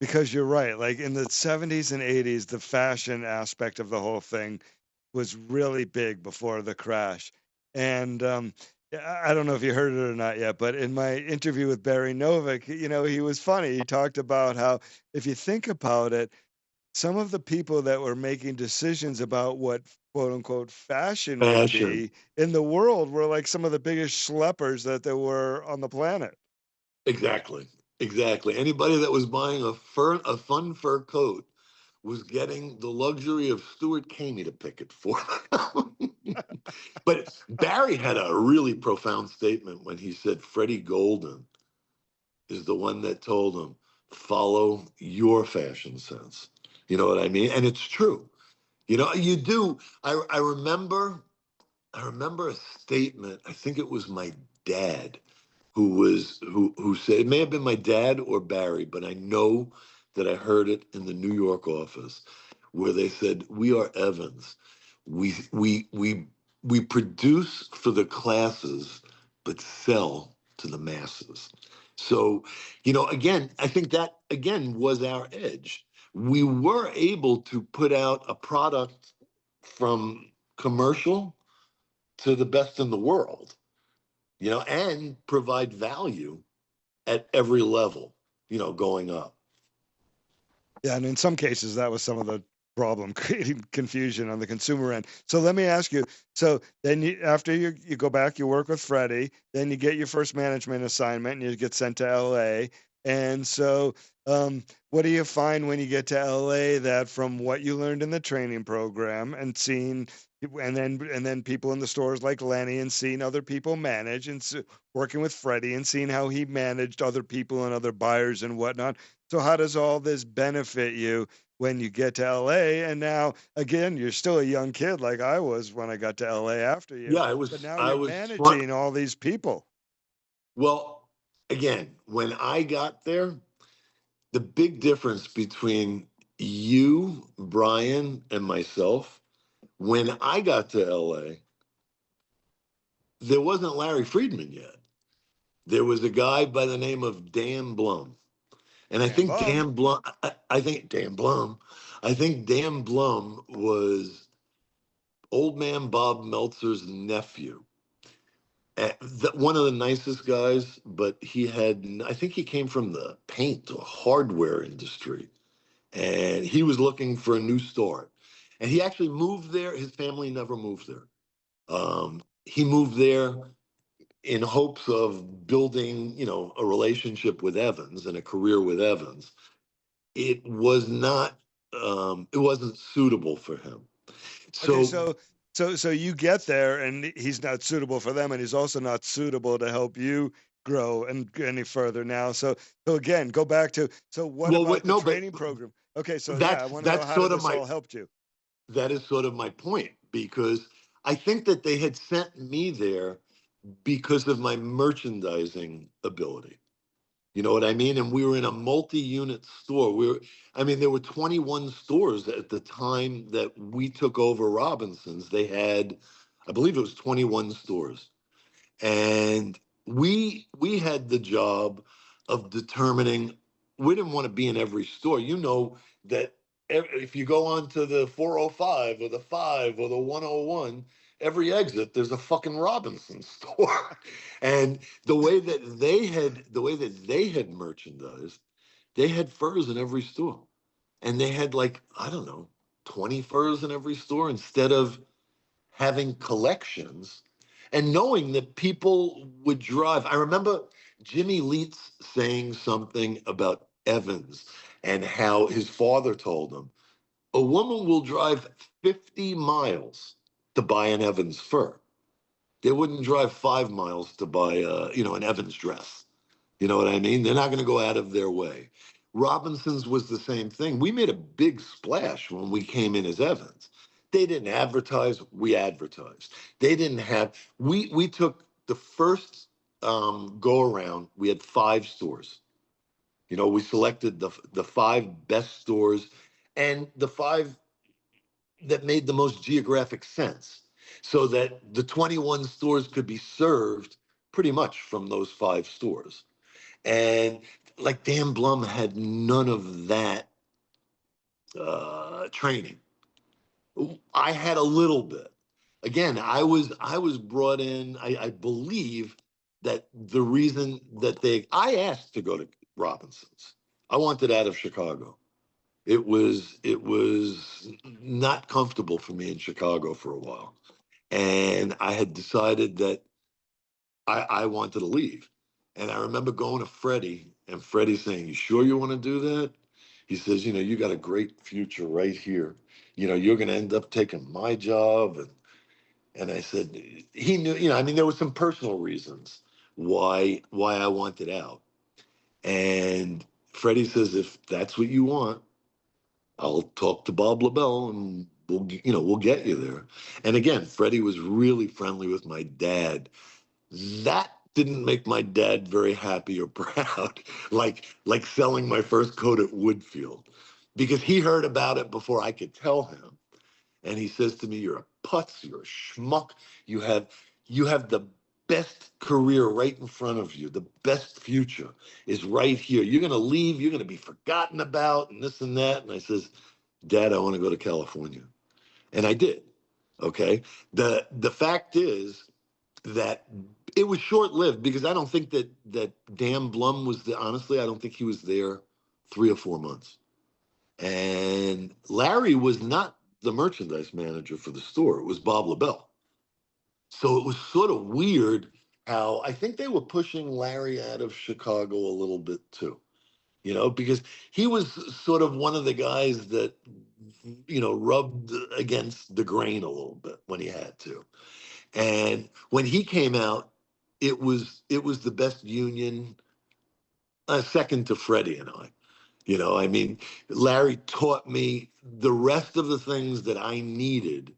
because you're right. Like in the 70s and 80s, the fashion aspect of the whole thing was really big before the crash. And I don't know if you heard it or not yet, but in my interview with Barry Novick, you know, he was funny. He talked about how, if you think about it, some of the people that were making decisions about what quote unquote fashion would Fashion. be in the world were like some of the biggest schleppers that there were on the planet. Exactly. Exactly. Anybody that was buying a fun fur coat was getting the luxury of Stuart Caney to pick it for them. But Barry had a really profound statement when he said Freddie Golden is the one that told him, follow your fashion sense. You know what I mean? And it's true. You know, you do. I remember a statement, I think it was my dad who said, it may have been my dad or Barry, but I know that I heard it in the New York office where they said, we are Evans. We produce for the classes, but sell to the masses. So, you know, again, I think that again was our edge. We were able to put out a product from commercial to the best in the world, you know, and provide value at every level, you know, going up. Yeah, and in some cases, that was some of the problem, creating confusion on the consumer end. So let me ask you, so then after you go back, you work with Freddie, then you get your first management assignment and you get sent to LA. And so what do you find when you get to LA that from what you learned in the training program and seeing and then people in the stores like Lenny and seeing other people manage and working with Freddie and seeing how he managed other people and other buyers and whatnot. So how does all this benefit you when you get to LA? And now again, you're still a young kid like I was when I got to LA after you. Yeah, But now I you're was managing all these people. Well, again, when I got there, the big difference between you, Brian, and myself, when I got to LA, there wasn't Larry Friedman yet. There was a guy by the name of Dan Blum. And I think Dan Blum, I think Dan Blum, I think Dan Blum was old man Bob Meltzer's nephew. One of the nicest guys, but I think he came from the paint or hardware industry. And he was looking for a new start. And he actually moved there. His family never moved there. He moved there in hopes of building, you know, a relationship with Evans and a career with Evans. It was not, it wasn't suitable for him. Okay, so you get there and he's not suitable for them, and he's also not suitable to help you grow and any further now. So again, go back to what about the training program? Okay, so yeah, I want to know how this all helped you. That is sort of my point, because I think that they had sent me there because of my merchandising ability. You know what I mean? And we were in a multi-unit store. There were 21 stores at the time that we took over Robinson's. They had, I believe it was 21 stores. And we had the job of determining, we didn't want to be in every store. You know that if you go on to the 405 or the 5 or the 101, every exit there's a fucking Robinson store. And the way that they had merchandised, they had furs in every store. And they had, like, I don't know, 20 furs in every store instead of having collections and knowing that people would drive. I remember Jimmy Leitz saying something about Evans and how his father told him, A woman will drive 50 miles to buy an Evans fur. They wouldn't drive 5 miles to buy an Evans dress. You know what I mean? They're not going to go out of their way. Robinson's was the same thing. We made a big splash when we came in as Evans. They didn't advertise, we advertised. They didn't have, we took the first go around, we had 5 stores. You know, we selected the 5 best stores and the 5 that made the most geographic sense so that the 21 stores could be served pretty much from those 5 stores. And like Dan Blum had none of that training. I had a little bit. Again, I was brought in. I believe that the reason that I asked to go to Robinson's. I wanted out of Chicago. It was not comfortable for me in Chicago for a while, and I had decided that I wanted to leave. And I remember going to Freddie, and Freddie saying, "You sure you want to do that?" He says, "You know, you got a great future right here. You know, you're going to end up taking my job." And I said, he knew, I mean, there were some personal reasons why I wanted out. And Freddie says, "If that's what you want, I'll talk to Bob LaBelle and we'll get you there." And again, Freddie was really friendly with my dad. That didn't make my dad very happy or proud, like selling my first coat at Woodfield, because he heard about it before I could tell him. And he says to me, "You're a putz, you're a schmuck. You have the best career right in front of you. The best future is right here. You're going to leave, you're going to be forgotten about and this and that." And I says, "Dad, I want to go to California." And I did. Okay. The fact is that it was short-lived because I don't think that Dan Blum was there. Honestly, I don't think he was there 3 or 4 months. And Larry was not the merchandise manager for the store. It was Bob LaBelle. So it was sort of weird how I think they were pushing Larry out of Chicago a little bit too, because he was sort of one of the guys that, rubbed against the grain a little bit when he had to. And when he came out, it was the best union, second to Freddie and I. I mean, Larry taught me the rest of the things that I needed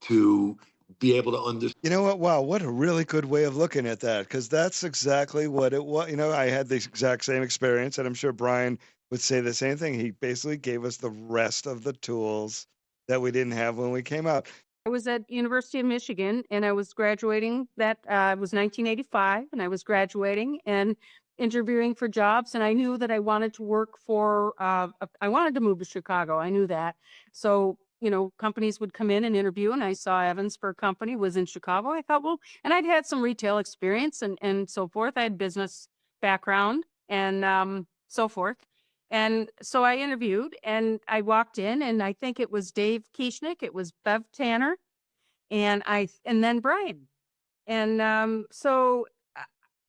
to be able to understand. You know what? Wow, what a really good way of looking at that, because that's exactly what it was. I had the exact same experience, and I'm sure Brian would say the same thing. He basically gave us the rest of the tools that we didn't have when we came out. I was at University of Michigan, and I was graduating. That was 1985, and I was graduating and interviewing for jobs. And I knew that I wanted to work for. I wanted to move to Chicago. I knew that. So companies would come in and interview, and I saw Evans for a company was in Chicago. I thought, well, and I'd had some retail experience and so forth. I had business background and so forth. And so I interviewed and I walked in, and I think it was Dave Kieschnick, it was Bev Tanner, and then Brian. And so,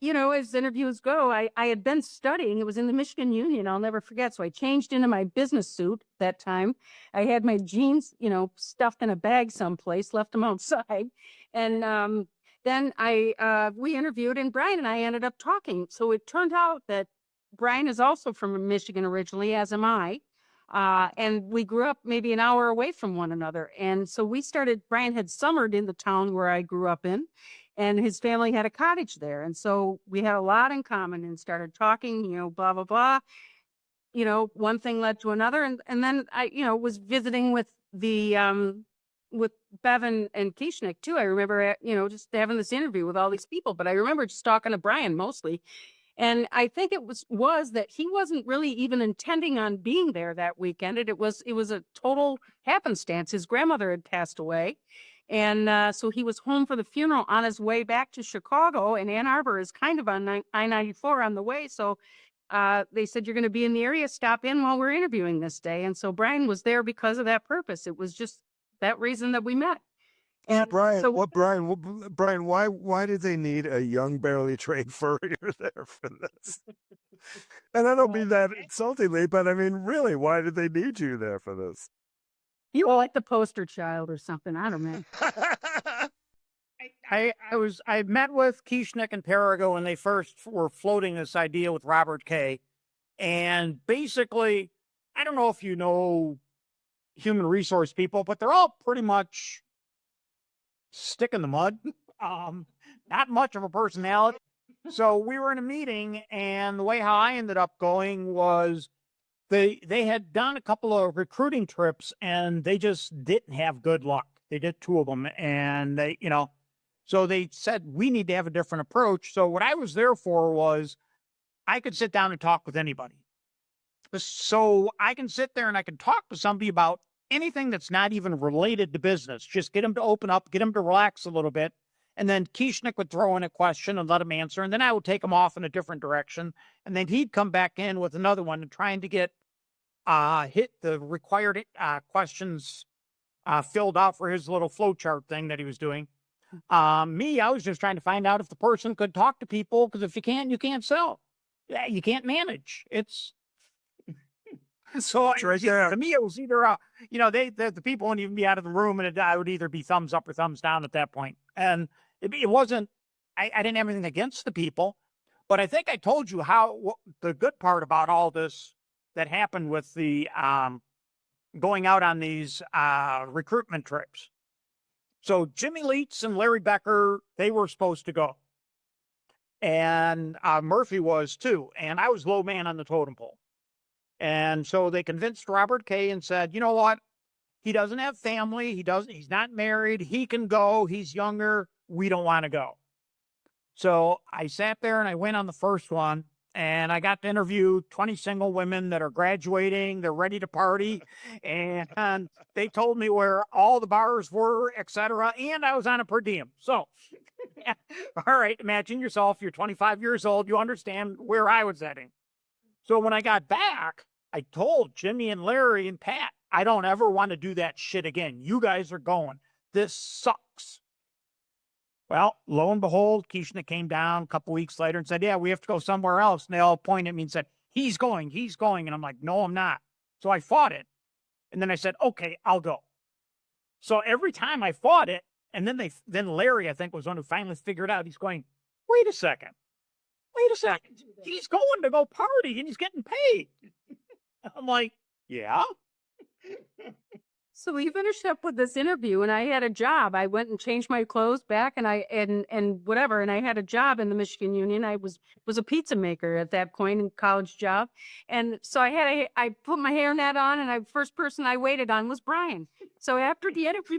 as interviews go, I had been studying. It was in the Michigan Union. I'll never forget. So I changed into my business suit that time. I had my jeans, stuffed in a bag someplace, left them outside. And then we interviewed, and Brian and I ended up talking. So it turned out that Brian is also from Michigan originally, as am I. And we grew up maybe an hour away from one another. And so Brian had summered in the town where I grew up in, and his family had a cottage there. And so we had a lot in common and started talking, blah, blah, blah. One thing led to another. And then I, was visiting with with Bev and Kieschnick too. I remember, just having this interview with all these people, but I remember just talking to Brian mostly. And I think it was that he wasn't really even intending on being there that weekend. It was a total happenstance. His grandmother had passed away. And so he was home for the funeral on his way back to Chicago, and Ann Arbor is kind of on I-94 on the way. So they said, "You're going to be in the area, stop in while we're interviewing this day." And so Brian was there because of that purpose. It was just that reason that we met. And Brian, so Brian, why did they need a young, barely trained furrier there for this? And I don't mean that insultingly, but I mean, really, why did they need you there for this? You were like the poster child or something. I don't know. I met with Kieschnick and Perigo when they first were floating this idea with Robert Kay. And basically, I don't know if you know human resource people, but they're all pretty much stick in the mud. Not much of a personality. So we were in a meeting, and the way how I ended up going was they had done a couple of recruiting trips, and they just didn't have good luck. They did 2 of them, and they, so they said, we need to have a different approach. So what I was there for was I could sit down and talk with anybody. So I can sit there and I can talk to somebody about anything that's not even related to business. Just get them to open up, get them to relax a little bit. And then Kieschnick would throw in a question and let him answer. And then I would take him off in a different direction. And then he'd come back in with another one and trying to get hit the required questions filled out for his little flowchart thing that he was doing. Me, I was just trying to find out if the person could talk to people, because if you can't, you can't sell. You can't manage. It's so to me, it was either the people wouldn't even be out of the room, and I would either be thumbs up or thumbs down at that point. And it wasn't. I didn't have anything against the people, but I think I told you the good part about all this that happened with the going out on these recruitment trips. So Jimmy Leitz and Larry Becker, they were supposed to go. And Murphy was too. And I was low man on the totem pole. And so they convinced Robert Kay and said, you know what? He doesn't have family. He's not married. He can go. He's younger. We don't want to go. So I sat there and I went on the first one. And I got to interview 20 single women that are graduating. They're ready to party. And they told me where all the bars were, etc. And I was on a per diem. So, all right, imagine yourself. You're 25 years old. You understand where I was heading. So when I got back, I told Jimmy and Larry and Pat, I don't ever want to do that shit again. You guys are going. This sucks. Well, lo and behold, Kieschnick came down a couple weeks later and said, yeah, we have to go somewhere else. And they all pointed at me and said, he's going. And I'm like, no, I'm not. So I fought it. And then I said, okay, I'll go. So every time I fought it, and then Larry, I think, was one who finally figured out, he's going, wait a second. He's going to go party and he's getting paid. I'm like, yeah. So we finished up with this interview, and I had a job. I went and changed my clothes back, and I had a job in the Michigan Union. I was a pizza maker at that point, in college job, and so I put my hairnet on, and first person I waited on was Brian. So after the interview.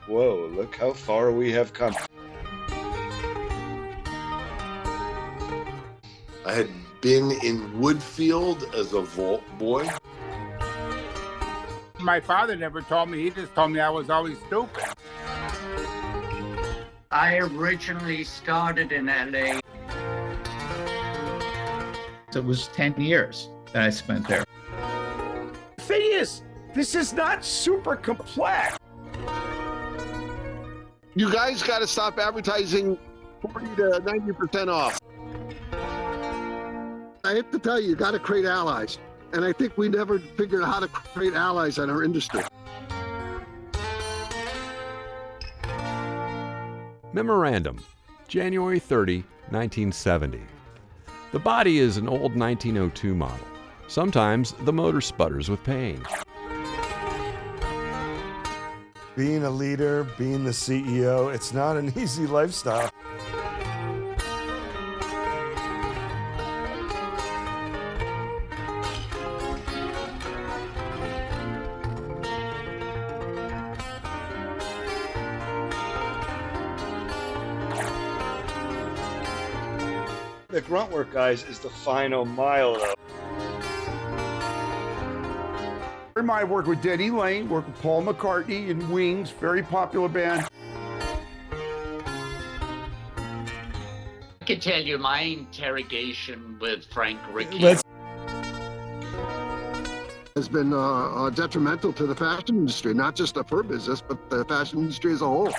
Whoa, look how far we have come. I had been in Woodfield as a vault boy. My father never told me. He just told me I was always stupid. I originally started in LA. So it was 10 years that I spent there. The thing is, this is not super complex. You guys got to stop advertising 40 to 90% off. I have to tell you got to create allies. And I think we never figured out how to create allies in our industry. Memorandum, January 30, 1970. The body is an old 1902 model. Sometimes the motor sputters with pain. Being a leader, being the CEO, it's not an easy lifestyle. the grunt work, guys, is the final mile, though. I worked with Denny Lane, worked with Paul McCartney in Wings, very popular band. I can tell you my interrogation with Frank Ricky. Has been detrimental to the fashion industry, not just the fur business, but the fashion industry as a whole.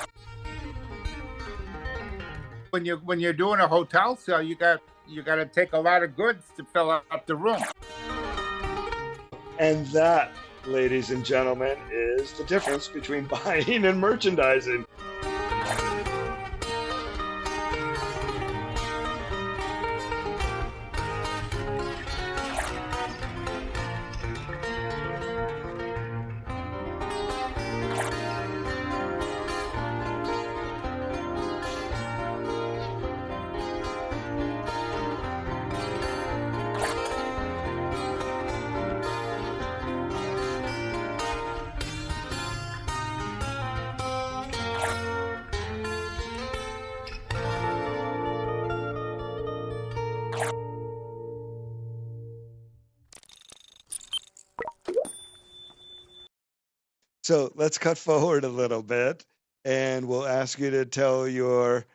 When you're doing a hotel sale, you got to take a lot of goods to fill up the room. And that, ladies and gentlemen, is the difference between buying and merchandising. So let's cut forward a little bit, and we'll ask you to tell your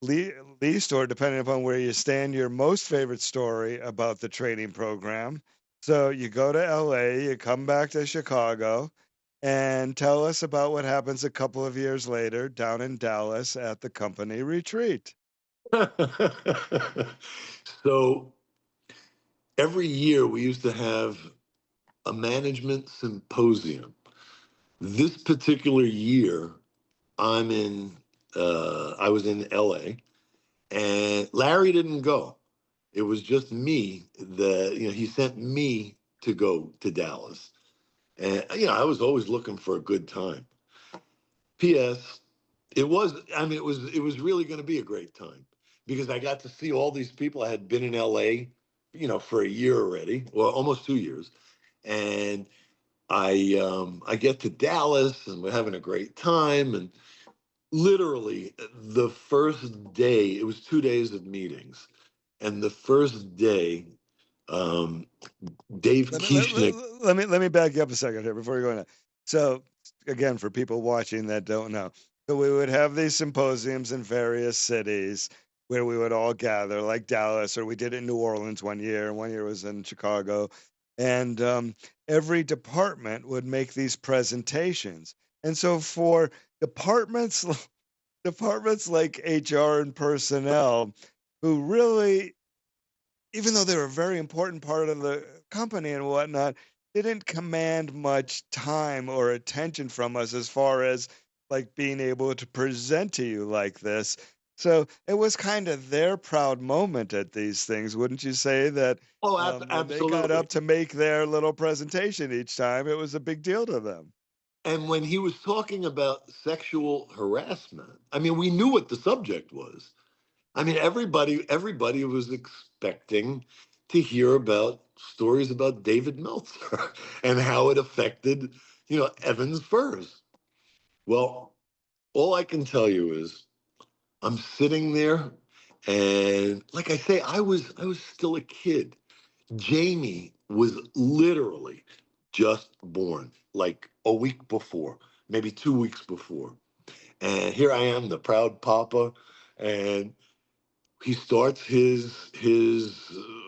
least, or depending upon where you stand, your most favorite story about the training program. So you go to LA, you come back to Chicago, and tell us about what happens a couple of years later down in Dallas at the company retreat. So every year we used to have a management symposium. This particular year, I was in LA, and Larry didn't go. It was just me he sent me to go to Dallas. And, I was always looking for a good time. P.S. It was really going to be a great time because I got to see all these people. I had been in LA, for a year already, or almost 2 years. And I get to Dallas and we're having a great time. And literally the first day, it was 2 days of meetings. And the first day, Dave Kieschnick. Let me back you up a second here before you go on. So again, for people watching that don't know, so we would have these symposiums in various cities where we would all gather, like Dallas, or we did it in New Orleans one year, and 1 year was in Chicago. And every department would make these presentations. And so for departments like HR and personnel, who really, even though they were a very important part of the company and whatnot, didn't command much time or attention from us as far as like being able to present to you like this. So it was kind of their proud moment at these things, wouldn't you say? That when they got up to make their little presentation each time, it was a big deal to them. And when he was talking about sexual harassment, we knew what the subject was. Everybody was expecting to hear about stories about David Meltzer and how it affected, Evans furs. Well, all I can tell you is I'm sitting there, and like I say, I was still a kid. Jamie was literally just born, like a week before, maybe 2 weeks before. And here I am, the proud papa, and he starts his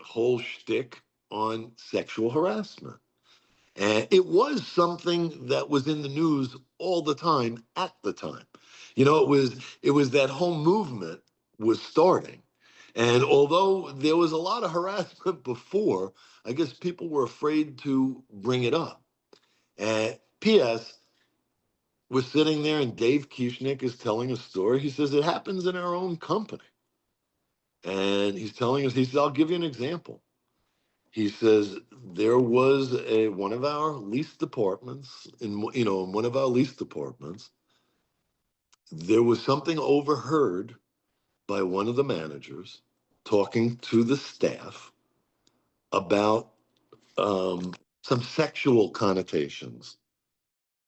whole shtick on sexual harassment. And it was something that was in the news all the time at the time. It was that whole movement was starting. And although there was a lot of harassment before, I guess people were afraid to bring it up. And P.S., we're sitting there and Dave Kieschnick is telling a story. He says it happens in our own company. And he's telling us, he says, I'll give you an example. He says there was one of our lease departments, in one of our lease departments, there was something overheard by one of the managers talking to the staff about some sexual connotations.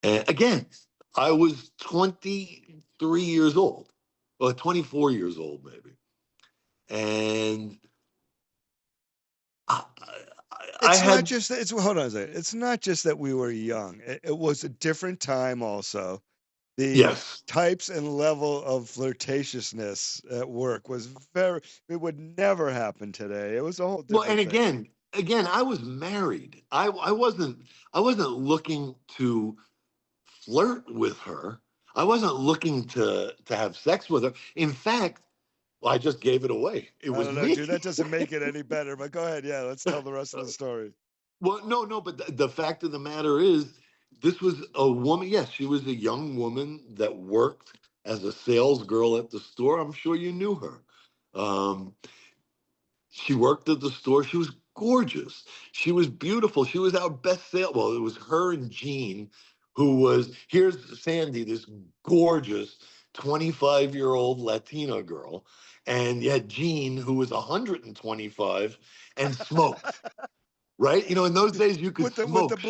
And again, I was 23 years old, or 24 years old maybe. And And I It's not had, just that it's hold on a second. It's not just that we were young. It was a different time also. The yes. types and level of flirtatiousness at work was it would never happen today. It was a whole Well, and different thing. again, I was married. I wasn't looking to flirt with her. I wasn't looking to have sex with her. In fact, well, I just gave it away. It I was don't know, me. dude. That doesn't make it any better, but go ahead. Yeah, let's tell the rest of the story. Well, no, but the fact of the matter is, this was a woman. Yes, she was a young woman that worked as a sales girl at the store. I'm sure you knew her. Um, She worked at the store. She was gorgeous. She was beautiful. She was our best sale. Well, it was her and Jean, who was, here's Sandy, this gorgeous 25-year-old Latina girl. And you had Jean, who was 125 and smoked, right? You know, in those days you could with the smoke.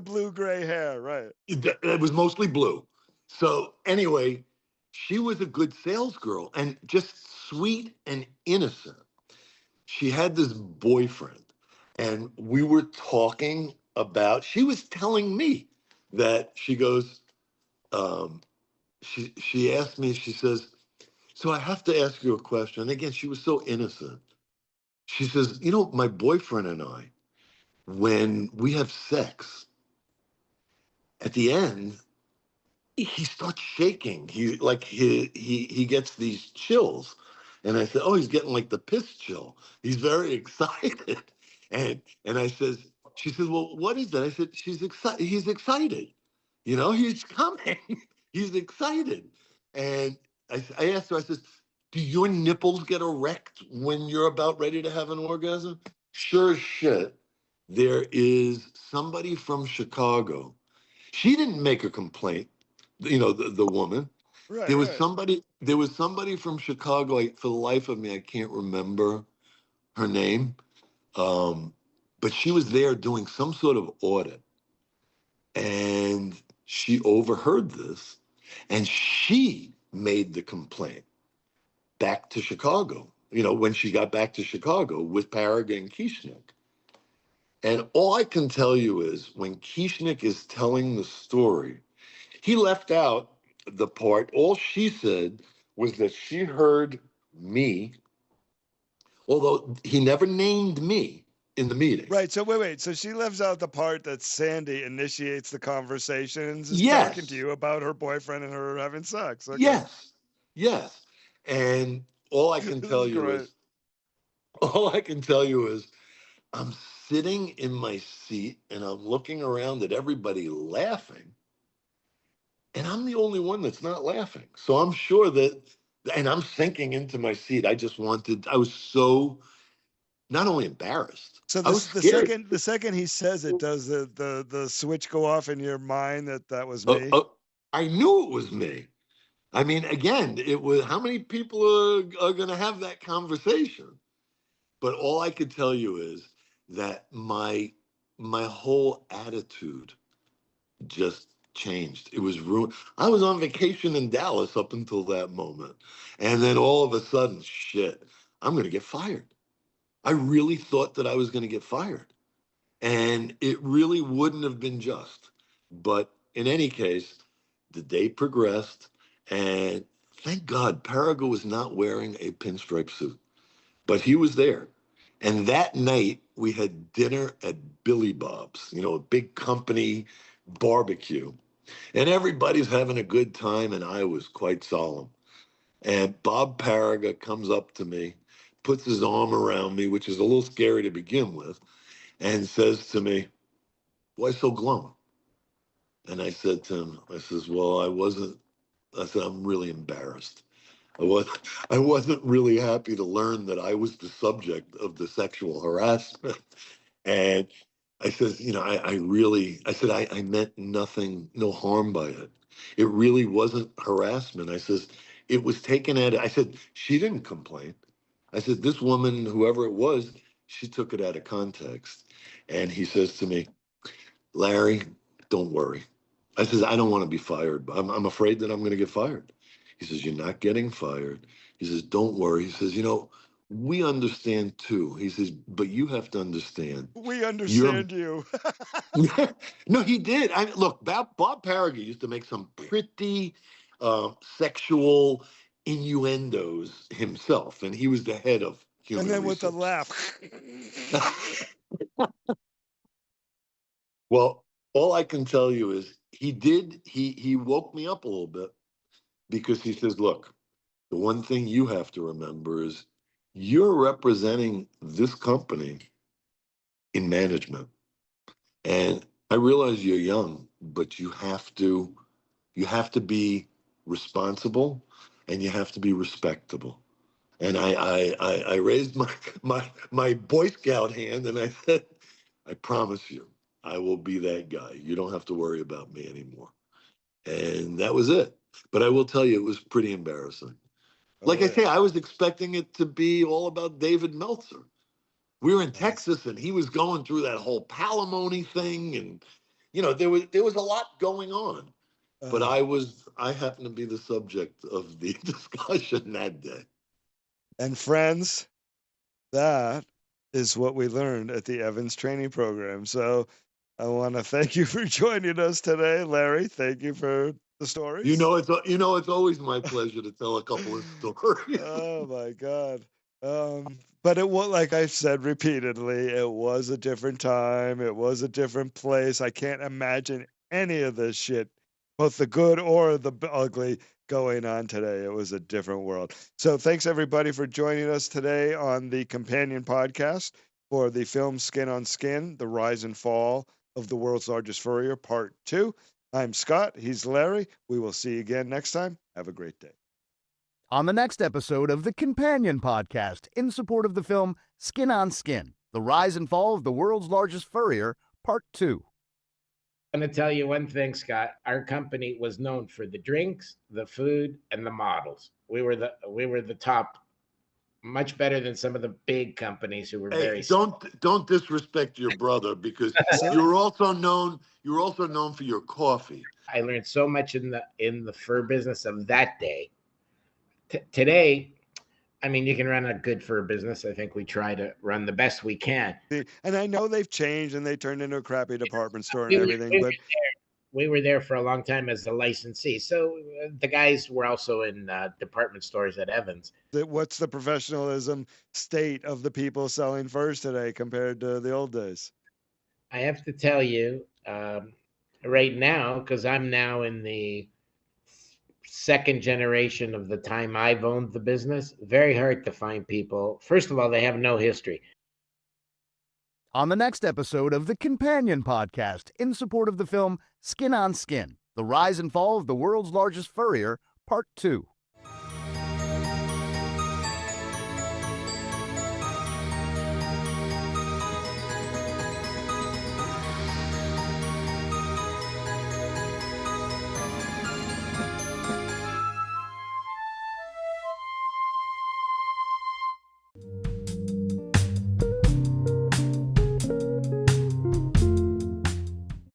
blue gray hair, right? It was mostly blue. So anyway, she was a good sales girl and just sweet and innocent. She had this boyfriend, and we were talking about, she was telling me that she goes, she asked me, she says, so I have to ask you a question. And again, she was so innocent. She says, you know, my boyfriend and I, when we have sex, at the end, he starts shaking. He gets these chills. And I said, oh, he's getting like the piss chill. He's very excited. And I says, she says, well, what is that? I said, he's excited. You know, he's coming. He's excited. And I asked her, I says, do your nipples get erect when you're about ready to have an orgasm? Sure as shit. There is somebody from Chicago. She didn't make a complaint, you know, the woman. Right, There was somebody from Chicago. For the life of me, I can't remember her name. But she was there doing some sort of audit, and she overheard this, and she made the complaint back to Chicago. You know, when she got back to Chicago with Paraga and Kieschnick. And all I can tell you is when Kieschnick is telling the story, he left out the part. All she said was that she heard me, although he never named me in the meeting. Right. So wait. So she leaves out the part that Sandy initiates the conversations, is Yes. talking to you about her boyfriend and her having sex. Okay. Yes. And all I can This tell is you great. is, all I can tell you is, I'm sitting in my seat and I'm looking around at everybody laughing. And I'm the only one that's not laughing. So I'm sure that, and I'm sinking into my seat. I was so not only embarrassed, So I was the scared. second he says it, does the switch go off in your mind that was Uh, me? uh, I knew it was me. I mean, again, it was how many people are going to have that conversation? But all I could tell you is that my whole attitude just changed. It was ruined. I was on vacation in Dallas up until that moment. And then all of a sudden, shit, I'm going to get fired. I really thought that I was going to get fired. And it really wouldn't have been just. But in any case, the day progressed. And thank God, Parago was not wearing a pinstripe suit, but he was there. And that night, we had dinner at Billy Bob's, you know, a big company barbecue. And everybody's having a good time, and I was quite solemn. And Bob Paraga comes up to me, puts his arm around me, which is a little scary to begin with, and says to me, why so glum? And I said to him, I says, well, I said, I'm really embarrassed. I wasn't really happy to learn that I was the subject of the sexual harassment. And I said, you know, I meant nothing, no harm by it. It really wasn't harassment. I says, it was taken I said, she didn't complain. I said, this woman, whoever it was, she took it out of context. And he says to me, Larry, don't worry. I says, I don't want to be fired. I'm afraid that I'm going to get fired. He says, you're not getting fired. He says, don't worry. He says, you know, we understand too. He says, but you have to understand. We understand you. No, he did. Look, Bob Parrigan used to make some pretty sexual innuendos himself, and he was the head of human And then with the resources. laugh. Well, all I can tell you is he woke me up a little bit, because he says, look, the one thing you have to remember is you're representing this company in management. And I realize you're young, but you have to be responsible, and you have to be respectable. And I raised my Boy Scout hand, and I said, I promise you, I will be that guy. You don't have to worry about me anymore. And that was it. But I will tell you, it was pretty embarrassing. Like I say, I was expecting it to be all about David Meltzer. We were in Texas, and he was going through that whole palimony thing, and there was a lot going on. But I happened to be the subject of the discussion that day. And friends, that is what we learned at the Evans training program. So I want to thank you for joining us today, Larry. Thank you for the stories. It's always my pleasure to tell a couple of stories. Oh my God. But it was, like I've said repeatedly, it was a different time. It was a different place. I can't imagine any of this shit, both the good or the ugly, going on today. It was a different world. So thanks everybody for joining us today on the companion podcast for the film Skin on Skin, The Rise and Fall of the World's Largest Furrier, Part 2. I'm Scott. He's Larry. We will see you again next time. Have a great day. On the next episode of the Companion Podcast, in support of the film Skin on Skin, The Rise and Fall of the World's Largest Furrier, Part 2. I'm going to tell you one thing, Scott. Our company was known for the drinks, the food, and the models. We were the top, much better than some of the big companies who were very. Don't disrespect your brother, because you're also known for your coffee. I learned so much in the fur business of that day. Today, I mean, you can run a good fur business. I think we try to run the best we can. And I know they've changed and they turned into a crappy department store and everything, but we were there for a long time as a licensee. So the guys were also in department stores at Evans. What's the professionalism state of the people selling furs today compared to the old days? I have to tell you, right now, because I'm now in the second generation of the time I've owned the business, very hard to find people. First of all, they have no history. On the next episode of the Companion Podcast, in support of the film Skin on Skin, The Rise and Fall of the World's Largest Furrier, Part 2.